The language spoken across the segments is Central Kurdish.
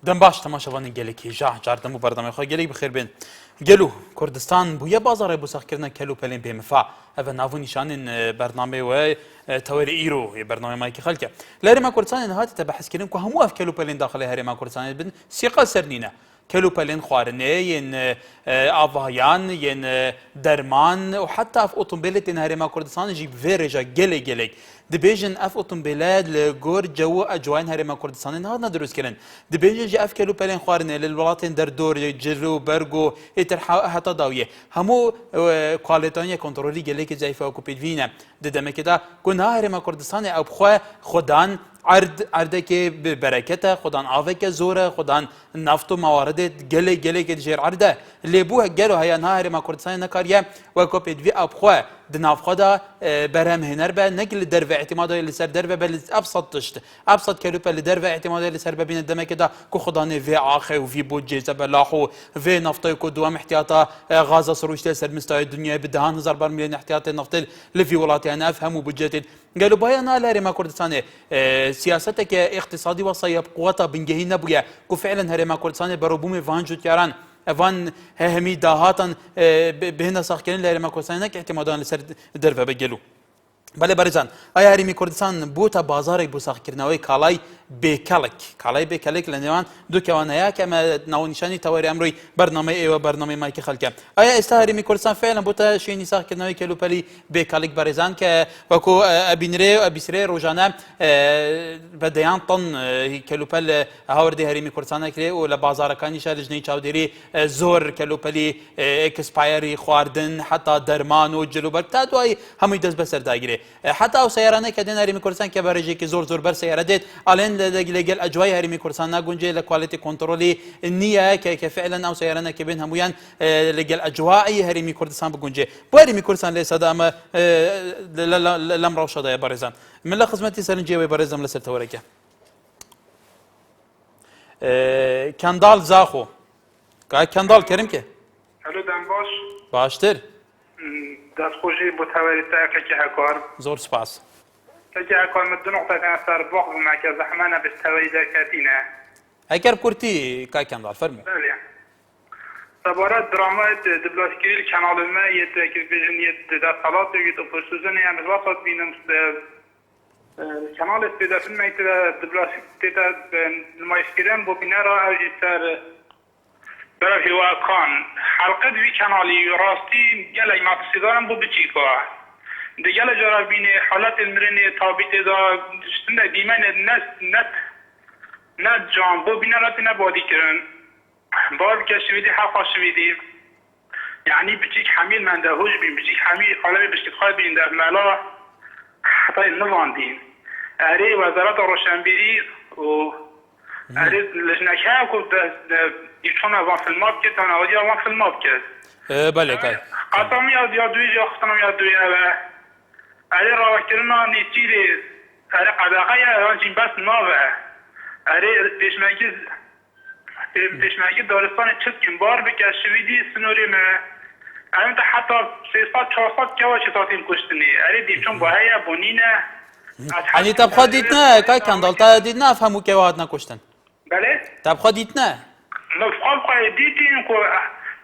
دم باش تماشاوان گلکی جاردم و بردم خو گلی بخیر بین گلو کردستان بویا بازار بو ساختن کلو پلین به مفا اف ناو نشان برنامه و توری ایرو برنامه مایک خلک لری ما کردستان نهات تبحث کردن کو همو اف کلو پلین داخل هری ما کردستان بن سیقا سرنینه کلو پلین خوارنه ین آوایان ین درمان و حتی اف اتومبیلت هری ما کردستان جیب ویرجا گلی دبیجن اف اتومبیلات لجور جو اجوان هری ما کردستان نه ندرس کردن دبیجن جی اف کلو پلین خوارنه للولات در دور جلو برگو حتی داویه همو کوالیتانی کنترلی گلی که جایفه کوپیدوینه ددم کدا گناه هری ما کردستان ابخو خدان عرض که برکته خدان آوک زوره خدان نفت و موارد گلی که جیر عرضه لیبوه گلو هیا نهر ما کردستان نکاریه و کوپیدوی ابخو دناف خدا برهم هنر به نقل در و اعتماد لسر در و بل ابسط کلو بل در و اعتماد لسر ببین دم کدا کو خدانه و آخه و في بودجه زبلاحو و نفط کو دوام احتیاطا غاز سروشته سر مستوى دنیا بدهان 1000 برمیل احتیاط نفط لفي ولاتي انا افهم بودجه قالوا باينا لا ما كردستان سياستك اقتصادي وصيب قوتا بنجهي نبويا كو فعلا هري ما كردستان بروبوم فانجو تياران افان همی دهاتن بهنا ساختن لا ما كردستان اعتمادان لسر درفه بگلو بله برزان آیا هرمی کردستان بوتا بازار بو ساخت کردنوی کالای بیکلک لنیوان دو کوانه که ما ناونیشانی تواری امروی برنامه ای و برنامه مایک خلکه آیا استا هرمی کردستان فعلا بوتا شینی ساخت کردنوی کلو پلی بیکلک برزان که وکو ابینری و ابیسری روزانه بدیان طن کلو پل هاوردی هرمی کردستان کلی و لبازار کانی شارجنی چاودری زور کلو پلی اکسپایری خواردن حتی درمان و جلو برتاد وای همی دست بسر داگیره حتی او سیارانه که دین هرمی کردستان که برای که زور بر سیاره دید الان لگل اجوای هرمی کردستان نگونجه لکوالیتی کنترلی نیه که فعلا او سیارانه که بین همویان لگل اجوای هرمی کردستان بگونجه بو هرمی کردستان لیسا دام لم روشا دای برزان من لا خدمتی سرنجی و برزم لسر تورکه کندال زاخو کندال کریم که الو دنباش باشتر دستخوشی بتوری که هکار زور سپاس که هکار مدو نقطه که سر باق بمرکز همانه بستوری در کتینه اگر کرتی که کندال فرمو بله سبارت درامه دبلاسکریل کانال ما یه که بیشن یه دستالات یه پرسوزنی هم الواسط بینم کانال استفاده میت دبلاسکریل نمایشگیرم با بینه را اوجی سر برای هواکان حلقه دوی کانالی راستی گله مقصدارم بو بچی که دیگه جرا بینه حالت المرنی تابیت دا شتنده دیمن نت جان بو بینه راتی نبادی کرن باز که شویدی حقا شویدی یعنی بچیک حمیل منده هوش بین بچیک حمیل قالبی بشکت خواهد بین در ملا حتی نوان دین اره وزارت روشنبیری و اره لجنکه هم که یکشون اوان فیلمات کرد و نوادی اوان فیلمات کرد بله که قطعامی یا دوی یا خستانم یا دوی اره راوکرنا نیچیلی اره قدقه یا جین بس ناوه اره پیشمکی دارستان چتکن بار بکش شویدی سنوری ما اره حتی 300 400 که واچه تاتیم کشتنی اره دیپچون باهی بونینه یعنی تبخوا دیتنه که کندال تا دیتنه افهمو که واحد نکشتن بله؟ تبخوا دیتنه مفقام خواهی دیتین که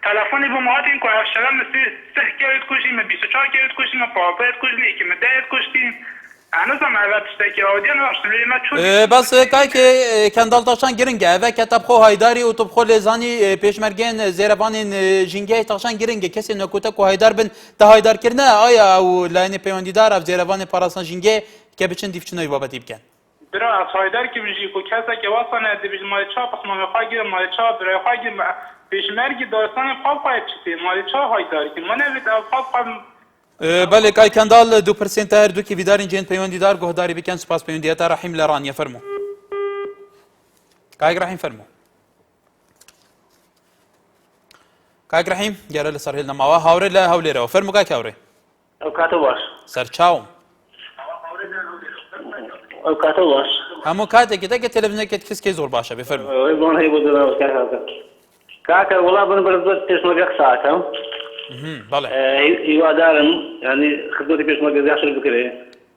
تلفنی بمهاتین که افشلم مثل 3 کهید کشیم 24 کهید کشیم 15 کشیم که 10 کشیم هنوزم اول تشتکی آدیان و افشلی ما چون بس که کندال تاشان گرنگه و که تبخوا هایداری و تبخوا لیزانی پیشمرگین زیروان جنگه تاشان گرنگه کسی نکوته که هایدار بن تا هایدار کرنه آیا او لاین پیوندیدار اف زیروان پاراسان جنگه که بچن دیفچنوی بابتی بکن برای هایدار که میشی که کسی که واسانه دیویژن مال چا پس ما میخواهیم مال چا برای خواهیم پیشمرگی داستان خواب خواهد چیزی مال چا هایداری که من نوید خواب خواهم بله که کندال 2% هر دو که ویدارین جن پیوندیدار گهداری بکن سپاس پیوندیتا رحیم لران یفرمو که رحیم فرمو که رحیم گره لسر هیل نماوا هاوره لهولی رو فرمو که هاوره او کاتو باش سرچاوم او کاتو باش همو کاته که تلویزیون که کس که زور باشه بفرمو ای بون هی بود دارم که والله بن برد پیشمرگ ساعتم بله ایوادارم یعنی خدمتی پیشمرگ زیاد بکره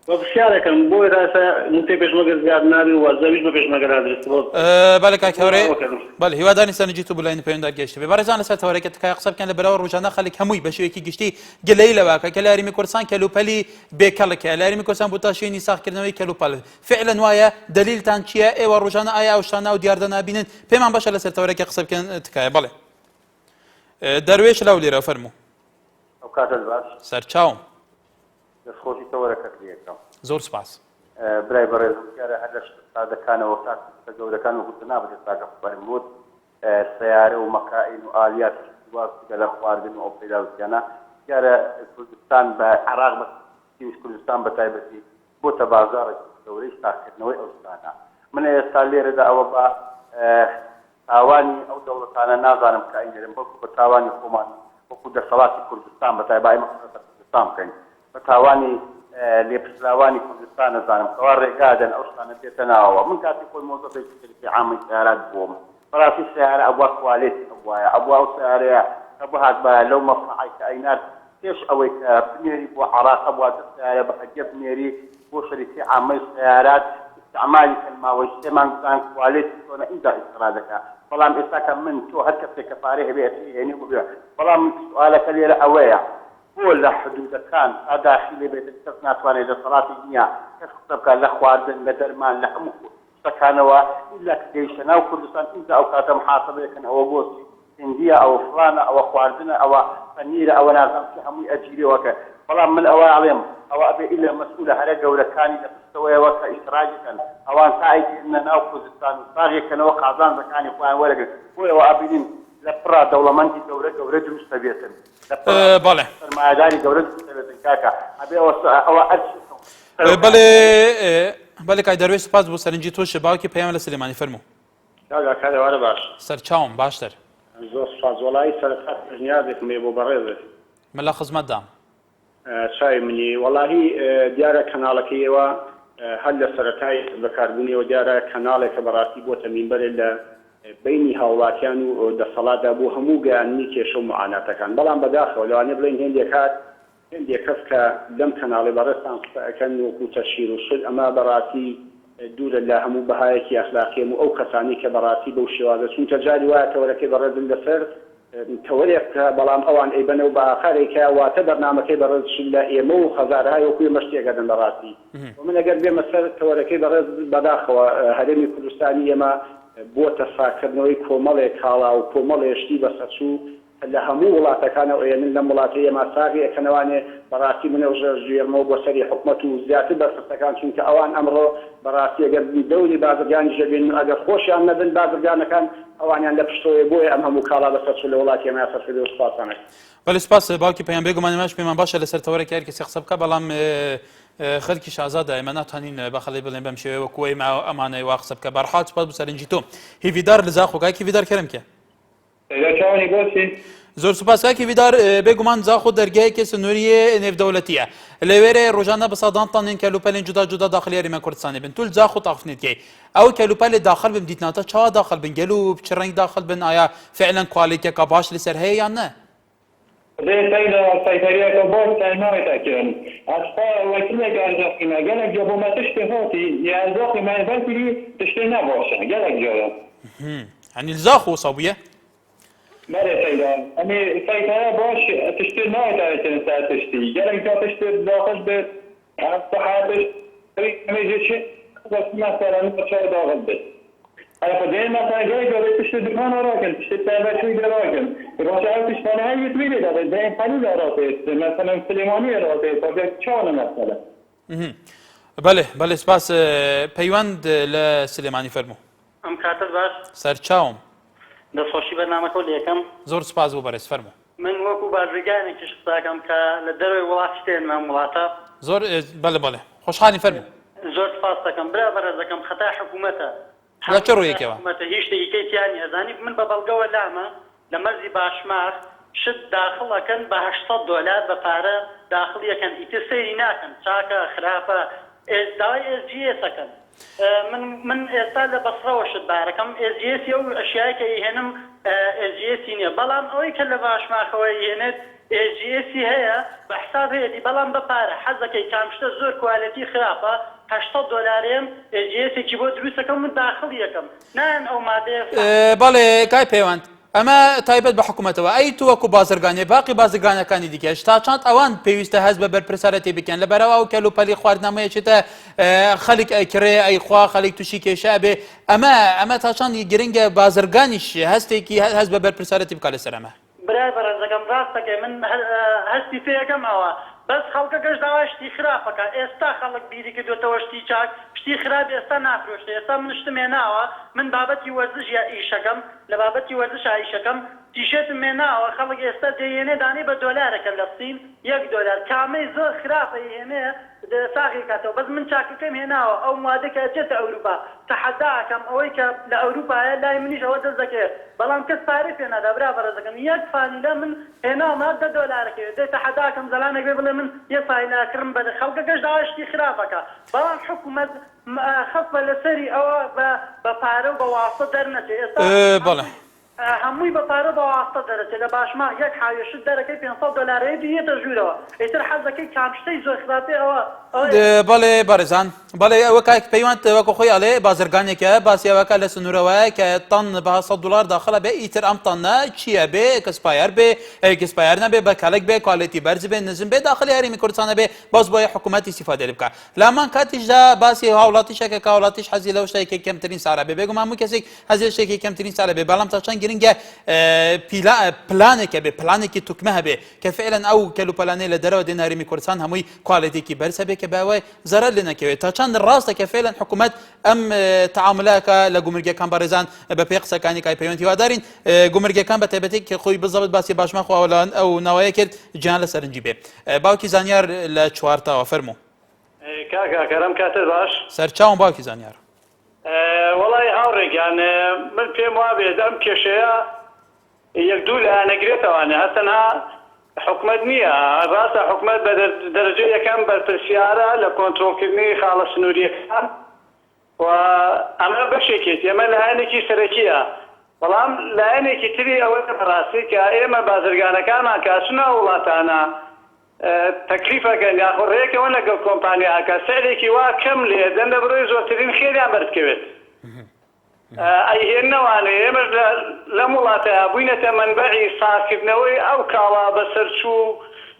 وەپرسیارێکم بۆی ڕاستە موتێ پێشمەگەر زیاد نابی و زەویش بە پێشمەگەر ئادرێت بەڵێ کاکەورێ بەڵێ هیواداری سەرنجی تو بڵێن پەیوەنددار گەشت بێ بەڕێزان لەسەر تەوەرەکە تکای قسە بکەن لە بەراورد ڕۆژانە خەڵک هەمووی بە شێوەیەکی گشتی گلەی لەواکە کە لە یاریمی کوردستان کەلوپەلی بێکەڵکە لە یاریمی کوردستان بۆ تا شوێنی ساختکردنەوەی کەلوپەل فعلا وایە دلیلتان چییە ئێوە ڕۆژانە ئایا ئەو شتانە و دیاردە نابینن پێمان باشە لەسەر تەوەرەکە قسە بکەن تکایە بەڵێ دەروێش لەو لێرە فەرموو ئەو کاتت باش سەرچاوم دەستخۆشی تەوەرەکەت لێکم زۆر سپاس برای بەڕێزم دیارە هەر لە سادەکانەوە تا گەورەکان و گوتە نابێت تاگە فەرمووت سیارە و مەکائین و ئالیات واستە لە خواردن و ئەو پێداوتیانە دیارە کوردستان بە عێراق بە کوردستان بە تایبەتی بۆتە بازاڕێک گەورەی ساختکردنەوەی ئەو شتانە من ئێستا لێرەدا ئەوە بە تاوانی ئەو دەوڵەتانە نازانم کە ئەینێرم بەڵکو بە تاوانی خۆمان وەکو دەسەڵاتی کوردستان بە تایبەتی کوردستان بکەین بە تاوانی لێپرسراوانی کوردستان نەزانم کەوا ڕێگادەن ئەو شتانە دێتە ناوەوە من کاتی خۆی مۆزەفێکی عامی سیارات بووم بەڕاستی سیارە ئەوە کوالێتی ئەوایە ئەوە ئەو سیارەیە کە بهات بە لەو مەفرعی کە ئەینات پێش ئەوەی کە بنێری بۆ عێراق ئەوە سیارە بە حەجە بنێری بۆ شەریکی عامەی سیارات استعمالی کەلماوەی شتێمان گوتان کوالێتی تۆنە ئینجا ئیسرادەکە بەڵام ئێستا کە من تۆ هەر کەسێک کە پارەی هەبێت هێنی بێ بەڵام سوالەکە لێرە ئەوەیە بۆ لە حدودەکان تا داخلی بێت کەس ناتوانێت دەسەڵاتی نییە کەس قسە بکات لە خواردن لە دەرمان لە هەموو شتەکانەوە ئیلا کە گەیشتە ناو کوردستان ئینجا ئەو کاتە محاسەبەیەکەن ئەوە بۆ هندیە ئەوە فڵانە ئەوە خواردنە ئەوە پەنیرە ئەوە نازانم کە هەمووی ئەجیرەوەکە بەڵام من ئەوە ئەڵێم ئەوە ئەبێ ئیلا مەسئولە هەرە گەورەکانی لە پشتەوەیەوە کە ئیشتراکەکەن ئەوان تا ئەیکردنە ناو کوردستان و ساغێکەنەوە قازانجەکانی خۆیان وەرەگرن بۆیەوە ئەبینین لە پڕا دەوڵەمەندی گەورە دروستە بێتن بەڵێ سەرمایه‌داری گەورە دروستە بێتن کاکە ئەبێ ئەوە بەڵێ کای دەروێش سپاس بۆ سەرنجی تۆش باوکی پەیام لە سلێمانی فەرموو کاکەوارە باش سەرچاوم باشتر زۆر سپاس وەڵی سەرقات پێشنیازێکم هەیە بۆ بەڕێزت من لە خزمەتدام چای منی وەڵاهی دیارە کەناڵەکەیەوە هەر لە سەرەتای بەکاربوونیەوە دیارە کەناڵێکە بەڕاستی بۆتە مینبەرێ لە بینی هاوڵاتیان و دەسەڵاتدا بۆ هەموو گەیاننی کێشە و معاناتەکان بەڵام بەداخەوە لەوانێ بڵێن هێندێک کات هێندێک کەس کە لەم کەناڵی بەڕێستان قسەکەن وەکو تەشیر و شت ئەمە بەڕاستی دوورە لە هەموو بەهایەکی ئەخلاقیم و ئەو کەسانی کە بەڕاستی بەو شێوازە چونکە جاری وایە تەوەرەکەی بەڕێزن لەسەر تەوەرێک کە بەڵام ئەوان ئەیبەنە و بە ئاخرێکە واتە بەرنامەکەی بەڕێز لە ئێمە و خەزارهای وەکوی مەشتێکەدەن بەڕاستی من ئەگەر بێمە سەر تەوەرەکەی بەڕێز بەداخەوە هەرێمی کوردستانی ئێمە بۆتە ساکردنەوەی کۆمەڵێک کاڵا و کۆمەڵێشتی بەسەرچوو لە هەموو وڵاتەکانە ئێنن لە وڵاتی ئێمە ساغی ئەکەنەوانێ بەڕاستی منە ژێرمەوە بۆ سەری حکومەت و زیاتر بەرخستەکان چونکە ئەوان ئەمڕۆ بەڕاستی ئەگەر دەوری بازرگانی ژەبین ئەگەر خۆشیان نەبن بازرگانەکان ئەوانیان لە پشتەوەی بۆیە ئەم هەموو کاڵا بەسەرچوو لە وڵاتی ئێمە سەرکردی و سپاسانە بەڵێ سپاس باوکی پەیام بێگومانیماش پێمان باشە لەسەر تەوەرەکی هەر کەسێک قسە بکە بەڵام خەڵکی شازادە ئێمە ناتوانین بە خەڵی بڵێن بەم شێوەیە وەکو ئەمانەی وا قسە بکە بەرحال سپاس بۆ سەرنجی تۆ هیڤیدار لە زاخۆ کاکی هیڤیدار کەرم کێ زۆر سوپاس کاکی هیڤیدار بێگومان زاخۆ دەرگایەکی سنووریە نێودەوڵەتیە لەوێرە ڕۆژانە بە سەدانتانین کەلوپەلێن جودا جودا داخلی یاریمە کوردستانی بن تول زاخۆ تاقفنێتکەی ئەو کەلوپەلێ داخل بن دیتناتە چاوا داخل بن گەل و بچ ڕەنگ داخل بن ئایا فعلا کوالیتێکە باش لەسەر هەیە یان نە سایتەریەکە بۆ سایناوێتەکەن ئەستا وەکیلێک ئەرزەقیمە گەلێک جا بۆ مە تشتێ هۆتی یازۆقیمە بەلکوری تشتێ نەباشە گەلێک جۆرە هەنی زاخۆ سەبوویە بله سیدان امی سایت‌ها باش تشتر نایتایتن سر تشتی گرگ جا تشتر داخل به صحابش میشه چه بس مثلا چه داخل به اگه خدای مثلا گرگ جا تشتر دکان راکن تشتر تابشوی دراکن روش اوتش فانه هایی تویلی داده دین قلیل راته مثلا سلیمانی راته تا چهار مثلا بله سپاس پەیوەند لە سلێمانی فەرموو ئەم کاتت باش سەرچاوم دەستخۆشی بەرنامەکە لە یەکەم زۆر سپاس بۆ بەڕێز فەرموو من وەکو بازرگانێکی قساکەم کە لە دەروی وڵات شتێنمە وڵاتە زۆر بەڵێ خۆشحاڵی فەرموو زۆر سپاس دەکەم برا بەڕێزەکەم خەتا حکوومەتە لە چ ڕوویەکەوە هیچ شتێکی تیانی ئەزانی من بە بەڵگەوە لامە لە مەرزی باشمار شت داخڵەکەن بە $800 بە پارە داخڵیەکەن ئیتر سەیری ناکەن چاکە خراپە داوای SGS ئەکەن من ئێستا لە بەسڕەوە شت بارەکەم ئێزیێسی ئەو ئەشیایکە هێنم ئێزیێسی نییە بەڵام ئەوەی کە لە باشماخەوە هێنێت ئێزیێسی هەیە بە حساب هەیەی بەڵام بەپارە حەزەکەی کامشتە زۆر کوالەتی خراپە $8 ئێزیێسێکی بۆ دروستەکەم من داخڵ یەکەم نان ئەو مادەیە بەڵێ کای پەیوەند ئەمە تایبەت بە حکوومەتەوە ئەی تو وەکو بازرگانێ باقی بازرگانەکانی دیکەش تا چەند ئەوان پێویستە هەست بە بەرپرسارەتی بکەن لەبەرەوە ئەو کەلوپەلی خواردنامەیەکێتە خەڵک ئەیکرێ ئەیخوا خەڵک تووشی کێشە بێ ئەمە تا چەند گرنگە بازرگانیش هەستێکی هەست بە بەرپرسارەتی بکات لەسەر ئەمە برای بەڕێزەکەم ڕاستەکەی من هەستی پێەکەم ئەوە بەس خەڵکەکەش داوای شتی خراپەکە ئێستا خەڵک بیری کردوێتەوە شتی چاک شتی خراپ ئێستا نافرۆشتە ئێستا من شتم هێناوە من بابەتی وەرزش یا ئیشەکەم لە بابەتی وەرزش ئیشەکەم تیشێتم هێناوە خەڵک ئێستا دەیێنێ دانێ بە $1 لە سین $1 کامەی زۆر خراپە هێنێ ساغی کاتەوە بەس من چاکەکەم هێناوە ئەو مادەکە ئەچێتە ئەوروپا تەحەداکەم ئەوەی کە لە ئەوروپایە لای منیش ئەوە دەست دەکرێت بەڵام کەس پارەی پێ نادا برا بەڕێزەکەم یەک فانیلە من هێناوە $10 دێ تەحەداکەم زەلانێک بێ بڵێ من یە فایناکردم بە خەڵکەکەش داوای شتی خراپەکە بەڵام حکوومەت خەفە لەسەری ئەوە بە پارە و بە واسطە دەرنەچێت ئێستا بەڵێ هەمووی بە پارە بە واسطە دەرەچێت لە باشما یەک حاوێشت دەرەکەی $500 دیێتە ژوورەوە ئیتر حەزەکەی کامشتەی زۆر خراپێ ئەوە بەڵێ بەڕێزان بەڵێ ئەوە کاک پەیوەند وەکو خۆی ئەڵێ بازرگانێکە باسیەوەکە لە سنوورەوەی کە تەن بە $100 داخڵە بێ ئیتر ئەم تەنە چییە بێ کەسپایار بێ کەسپایار نەبێ بە کالێک بێ کوالێتی بەرز بێ نزم بێ داخلی هەرێمی کوردستانە بێ باز بۆیە حکوومەت استیفادە لێ بکات لامان کاتیشدا باسی هاوڵاتیشەکە کە وڵاتیش حەزی لەو شتێکی کەمترین سارە بێ بێگومان هەموو کەسێک حەزی شتێکی کەمترین سارە بێ بەڵام تا چەند گرنگە پلانێکە بێ پلانێکی توکمە هەبێ کە فعلا ئەو کەلوپەلانەی لە دەرەوە دێن هەرێمی کوردستان هەمووی کوالێتێکی بەرز هەبێ کە باوای زەرەر لێ نەکەوێت تا چەند ڕاستە کە فعلا حکوومەت ئەم تعاملەکە لە گومرگەکان بەڕێزان بە پێی قسەکانی کای پەیوەند هیوادارین گومرگەکان بە تایبەتی کە خۆی بزەبت باسی باشمان خواوەڵان ئەو ناوایە کرد گیان لە سەرنجی بێ باوکی زانیار لە چوارتاوە فەرموو کاکەرم کاتت باش سەرچاوم باوکی زانیار وڵی هاوڕێکیان من پێم وا بێت ئەم کێشەیە یەک دوو لایەنەگرێتەوەوانە هەستەنها حکومت نییە ڕاستە حکومت بە دەرەجە یەکەم بەرپرسیارە لە کۆنتڕۆلکردنی خاڵە سنووریەکان و ئەمە بەشێکێت ئێمە لایەنێکی سەرەکیە بەڵام لایەنێکی تری ئەوە بەڕاستی کە ئێمە بازرگانەکانمان کاسوونە وڵاتانە تەکلیفەکەن یاخۆ ڕێکەوە لەگەڵ کۆمپانیاکە سەرێکی وا کەم لێ دەن لە بڕۆی زۆرترین خێریان بەرزکەوێت ئەیهێننەوانێ ئێمە لەم وڵاتەیە بووینەتە منبەعی ساکردنەوەی ئەو کاڵا بەسەرچوو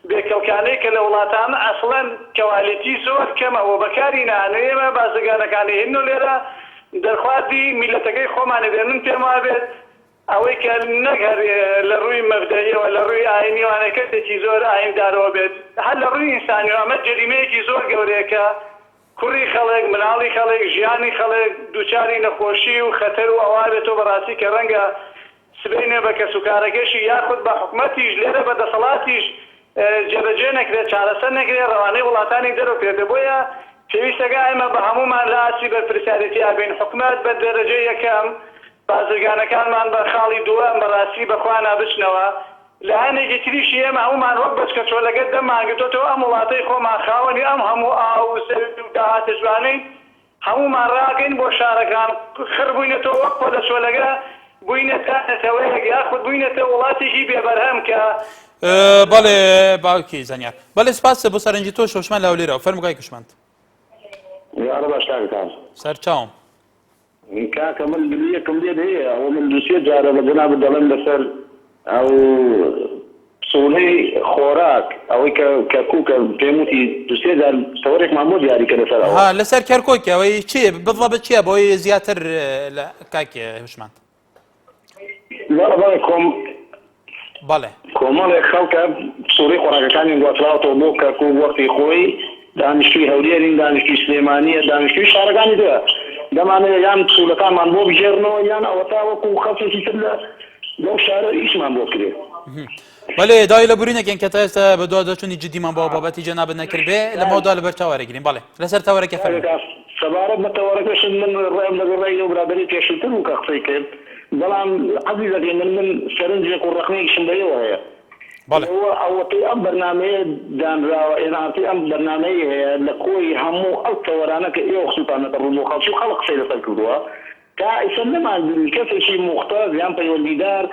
بێکەڵکانەی کە لە وڵاتانە ئەسڵەن کەوالیتی زۆر کەمەوە بەکاری نانێ ئێمە بازرگانەکانی هێن و لێرە دەرخوازی میلەتەکەی خۆمانە بێن من پێم وابێت ئەوەی کە نەگەر لە ڕووی مەبدەیەوە لە ڕووی ئاینیوانە کەسێکی زۆر ئایندارەوە بێت هەر لە ڕووی ئینسانیەوە ئەمە جەریمەیەکی زۆر گەورەیەکە کوڕی خەڵک مناڵی خەڵک ژیانی خەڵک دووچاری نەخۆشی و خەتەر و ئەوا بێتەوە بەڕاستی کە ڕەنگە سبەینێ بە کەسوکارەکەشی یاخود بە حکومەتیش لێرە بە دەسەڵاتیش جێبەجێ نەکرێت چارەسەر نەکرێت ڕەوانەی وڵاتانی دەرەوە بۆیە پێویستەکە ئێمە بە هەمومان لە ئاسی بەرپرسیارەتی ئابین حکومەت بە دەرەجە یەکەم بازرگانەکانمان بە خاڵی دووەم بەڕاستی بەخوا نابچنەوە لە هەنێکی تریشی ئێمە هەمومان وەک بەچکە چۆلەگەت دەمانگرتۆتەوە ئەم وڵاتەی خۆمان خاوەنی ئەم هەموو ئاو و داهاتە جوانەی هەمومان ڕاگەین بۆ شارەکان خڕ بووینەتەوە وەک پۆ لە چۆلەگە بووینەتە نەتەوەیەک یاخود بووینەتە وڵاتێکی بێبەرهەم کە بەڵێ باوکی زانیار بەڵێ سپاس بۆ سەرنجی تۆ شۆشمان لەولێرەوە فەرمووگای کوشمانت یارە باش کاکان سەرچاوم کاکە من یەکم لێت هەیە ئەوە من دووسێ جارە بە جەناب دەڵێن لەسەر ئەو سوولەی خۆراک ئەوەی کە کوکە پێم وتی دووسێ جار تەوەرێکمان بۆ دیاریکە لەسەر ئەوە لەسەر کەرکۆکی ئەوەی چیە بڵڵە چییە بۆی زیاتر لە کاکی هوشمان بەڵێ کۆمەڵێک خەڵکە سوورەی خۆراکەکانی گواتراوەتەوە بۆ کەرکوو وەختی خۆی دانیشتوی هەولێرین دانیشتوی سلێمانیە دانیشتوی شارەکانی دووە دەمانەیە یان سوولەکانمان بۆ بژێرنەوە یان ئەوە تا وەکو خەڵکێکی تر لەو شارە ئیشمان بۆ کرێ بەڵێ داوای لە بورینەکەن کە تا ئێستا بە دوا دەچوونی جدیمان بەوە بابەتی جەنابەت نەکردبێ لەمەوەدا لەبەر چاوەڕێگرین بەڵێ لەسەر تاوەرەکە فەرمووی سەبارەت بە تەوەرەکەشت من ڕێم لەگەڵ ڕێی و برادەری پێشتر و کە قسەی کرد بەڵام عەزیزەکەی من سەرنجێک و ڕەخنەیەکیشم بەیەوە هەیە بەڵێ ئەوەی ئەم بەرنامەیە دانراوە ئێناتی ئەم بەرنامەی هەیە لە کۆی هەموو ئەو تەوەرانە کە ئێوە خسووتانەتە ڕوو خەڵکی و خەڵق قسەی لەسەر کردووە تا ئیسە نەماندنی کەسێکی مختار یان پەیوەندیدار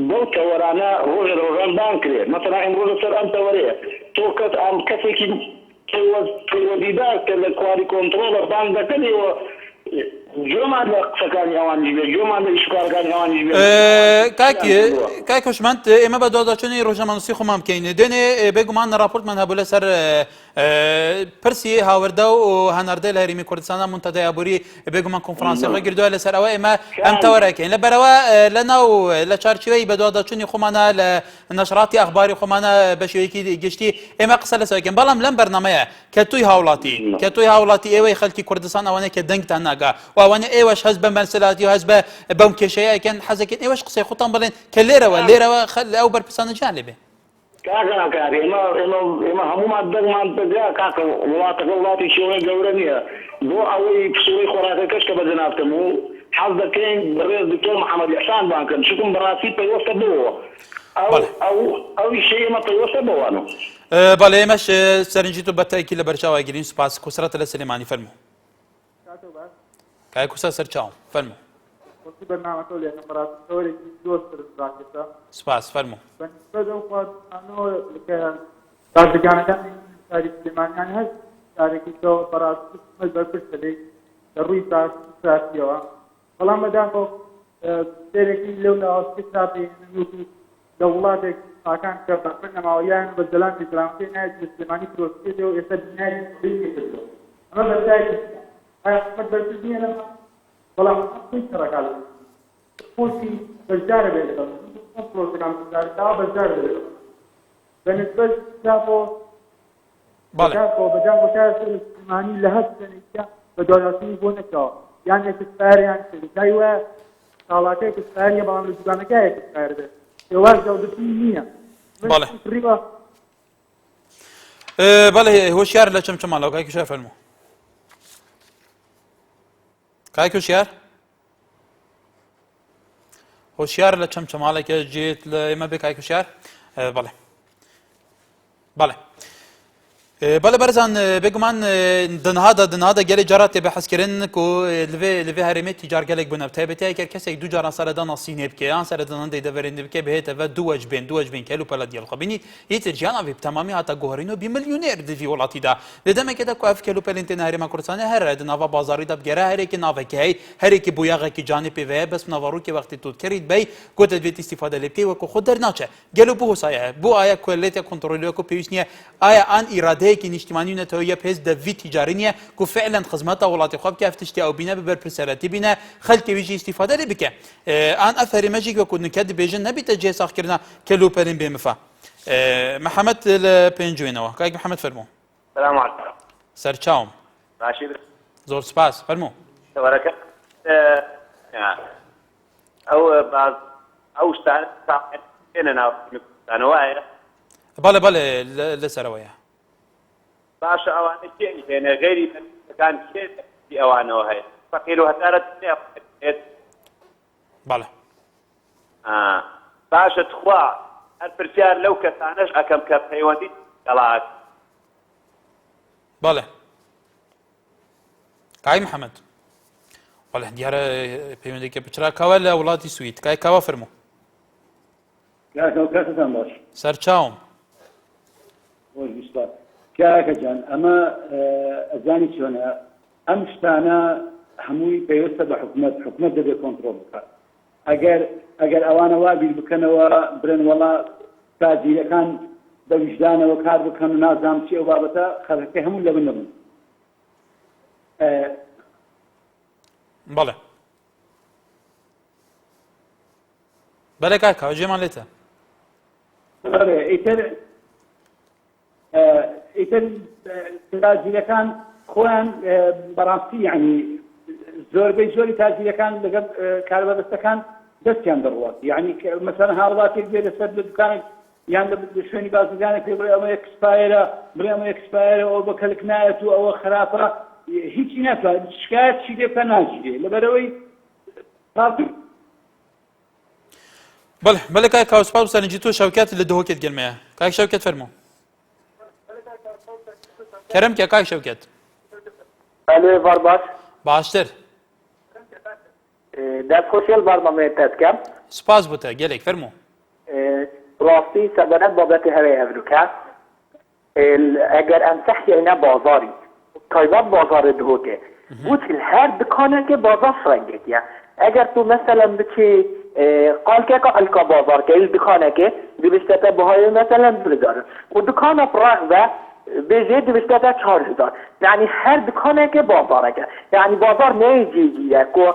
بەو تەوەرانە ڕۆژە ڕۆژان بان کرێت مەسەلا ئەمڕۆ لەسەر ئەم تەوەرەیە تۆ کەس ئەم کەسێکی پەیوەندیدار کە لە کواری کۆنتڕۆڵە بان دەکەنەوە جۆمان لە قسەکانی ئەوانی بێ جۆمان لە ئیشکارەکانی ئەوانی بێ کاک هوشمەند ئێمە بە دۆداچوونی ڕۆژنامەنووسی خۆمان بکەین دێنێ بێگومان ڕاپۆرتمان هەبوو لەسەر پرسی هاوردە و هەناردە لە هەرێمی کوردستانە مونتەدای ئابووری بێگومان کۆنفرانسیەکە گردووە لەسەر ئەوە ئێمە ئەم تەوەرەکەین لەبەرەوە لەناو لە چارچوەی بە دۆداچوونی خۆمانە لە نەشراتی ئەخباری خۆمانە بە شێوەیەکی گشتی ئێمە قسە لەسەرەکەین بەڵام لەم بەرنامەیە کە توی هاوڵاتی ئێوەی خەڵکی کوردستان ئەوانەیە کە دەنگتان ناگا و ئەوانە ئێوەش هەست بە مەرسەلاتی و هەست بەم کێشەیەکەن حەزەکەن ئێوەش قسەی خۆتان بڵێن کە لێرەوە ئەو بەرپرسانە جیان لێبێ کاکە ئێمە هەمومان دەرمان بەجا کاکە وڵاتەکە وڵاتی شێوەیە گەورە نییە بۆ ئەوەی پسووری خۆراکەکەش کە بەجەنابتم و حەز دەکەین بەڕێز دکتۆر محەممەد ئیحسان بانکەن چکم بەڕاستی پەیوەستە بووە ئەوی شەی ئێمە پەیوەستە بوانە بەڵێ ئێمەش سەرنجی تو بەتایکی لە بەرچاوە گرین سوپاس کوسرەتە لە سلێمانی فەرموو کای کوسە سەرچاوم فەرموو برنامەکە لێ نمبراتۆرێکی زۆر سرراکێتە سپاس فەرموو تاجگانەکانی تاریخ سلێمانیان هەست تارێکیەوە بەڕاستی بەرپرسە لێ لە ڕووی سیاسیەوە بەڵام بەداخۆ سێرێکی لەو لە ئاستی لە وڵاتێک پاکان کە بەفر نەماوەیان بە زەلام ئیسلامکی نایەت لە سلێمانی کرۆسکێتەوە ئێستا بینایی کردەوە ئەمە بەرچایەکی ئایا حکومەت بەرپرس نییە لەمە بەڵام خۆی سەرەکال خۆشی بەشدارە بێتەوە پرۆسەکان بەشدار بێتەوە بەنسبەت بۆ بەجان بۆ شایە سلێمانی لە هەست سنێکە بە دۆلاتنی بۆ نەکەوە یان ئێکسپایریان شەریکای وایە ساڵاتەیە ئێکسپایریە بەڵام لە دوکانەکە ئێکسپایر بێت هێواز جەودەتی نییە بەڵێ هۆشیار لە چەمچەماڵەوە کاکی شای فەرموو کاک هۆشیار لە چەمچەماڵێکە جێت لە ئێمە بێ کاک هۆشیار بەڵێ بەرزان بێگومان دنهادا گەلێ جارات تێ بەحەزکردن و لەوێ هەرێمێتی جارگەلێک بوونە تایبەتەیە کە کەسێک دوو جاران سەرەدا ناسینێ بکە یان سەرەدا هەندێک دەڤێرێنێ بکە بهێتەوە دووەج بین کەلو پەلە دیێڵ خەبینی یەتر ژیانە بێ تەمامی هاتە گۆهرینەوە بی ملیونێر دڤی وڵاتیدا لەدەمێکدا کوف کەلو پەلێن تێنە هەرێما کوردستانە هەر دناوا بازاریدا بگەرە هەرێکی ناوەکە هەی هەرێکی بویاغێکی جانی پێوەیە بەس ناوەڕووکی وەختی توت کەریت بەی گۆتە دوێت ئیستیفادە لێ بکەی وەکو خۆ دەرناچە گەلو بۆ هۆسایە بۆ ئایا کۆلێتە کۆنتڕۆلیەکە پێویست نییە ئایا ئان ئیرادەیەکی نیشتیمانی نەتەوەیە پێست دەڤی تیجاری نییە کو فعلا خزمەتە وڵاتی خۆ بکە فتشتی ئەو بینە ببەرپرسەرەتی بینە خەڵکی ویژی ئیستیفادە لێ بکە ئان ئەفەرێمەژی وەکو نکە دەبێژن نەبیتە جێ ساختکردنا کەلو پەرین بێمەفا محەممەد لە پێنجوێنەوە کاک محەممەد فەرموو سلام علیکم سەرچاوم باشی زۆر سپاس فەرموو تەوەرەکە ئەو شتانە ناوەوەیە بەڵێ لەسەرەوەیە باشە ئەوانە کێنی هێنە غێری کان ئەوانەوە هەیە فەقیر و هەتارەت بەڵێ باشە تخوا هەر پرسیار لەو کەسانەش ئەەکەم کە پەیوەندی دەڵات بەڵێ کای محەممەد بەڵێ دیارە پەیوەندێکە بچراکەوە لە وڵاتی سوید کای کاوە فەرموو کاتتان باش سەرچاوم کاکەجان ئەمە ئەزانی چۆنە ئەم شتانە هەمووی پێویستە بە حکومەت دەبێت کۆنتڕۆڵ بکات ئەگەر ئەوانە وابیر بکەنەوە برن وەڵا تاجیرەکان بە وجدانەوە کار بکەن و نازام چی ئەو بابەتە خەڵکەکەی هەموو لەبن نەبوون بەڵێ کاکەوە جێمان لێتە ئیتر تاجیرەکان خۆیان بەڕاستی یعنی زۆربەی زۆری تاجیرەکان لەگەڵ کاربەدەستەکان دەستیان دەڕوات یعنی مەسەڵەن هاوڵاتێک بێ لەسەر لە دوکانێک یان لە شوێنی بازرگانێک پێ بڵێ ئەمە ئەکسپایرە بڵێ ئەمە ئەکسپایرە ئەوە بە کەلک نایەت و ئەوە خراپە هیچی ناتوانێت شکایەت چی لێ بکە ناگیرێ لەبەرەوەی بله کاک کاوسپاس سەرنجی تۆ شەوکەت لە دهۆکێت گەلمەیە کاک شەوکەت فەرموو کەرەم کە کاک شەوکەت الو بارباش باشتر دەستخۆشیل بەرنامەیەت دەکەم سپاس بوتە گەلێک فەرموو ڕاستی سەبەنەت بابەتی هەوەی هەڤروکە ئەگەر ئەم سەحتێنە بازاری تایبەت بازار دهۆکێ وتل هەر دکانێکێ بازار فرەنگێتیە ئەگەر تو مثلا بچی قالکێکە ئەلکا بازارکە هیچ دکانێکێ دویستەتە بەهای مثلا بردارن و دکانە فراغ بە بێژێ دویستەتە 4000 یعنی هەر دکانێکێ بازارەکە یعنی بازار نەیجیگیرە کۆ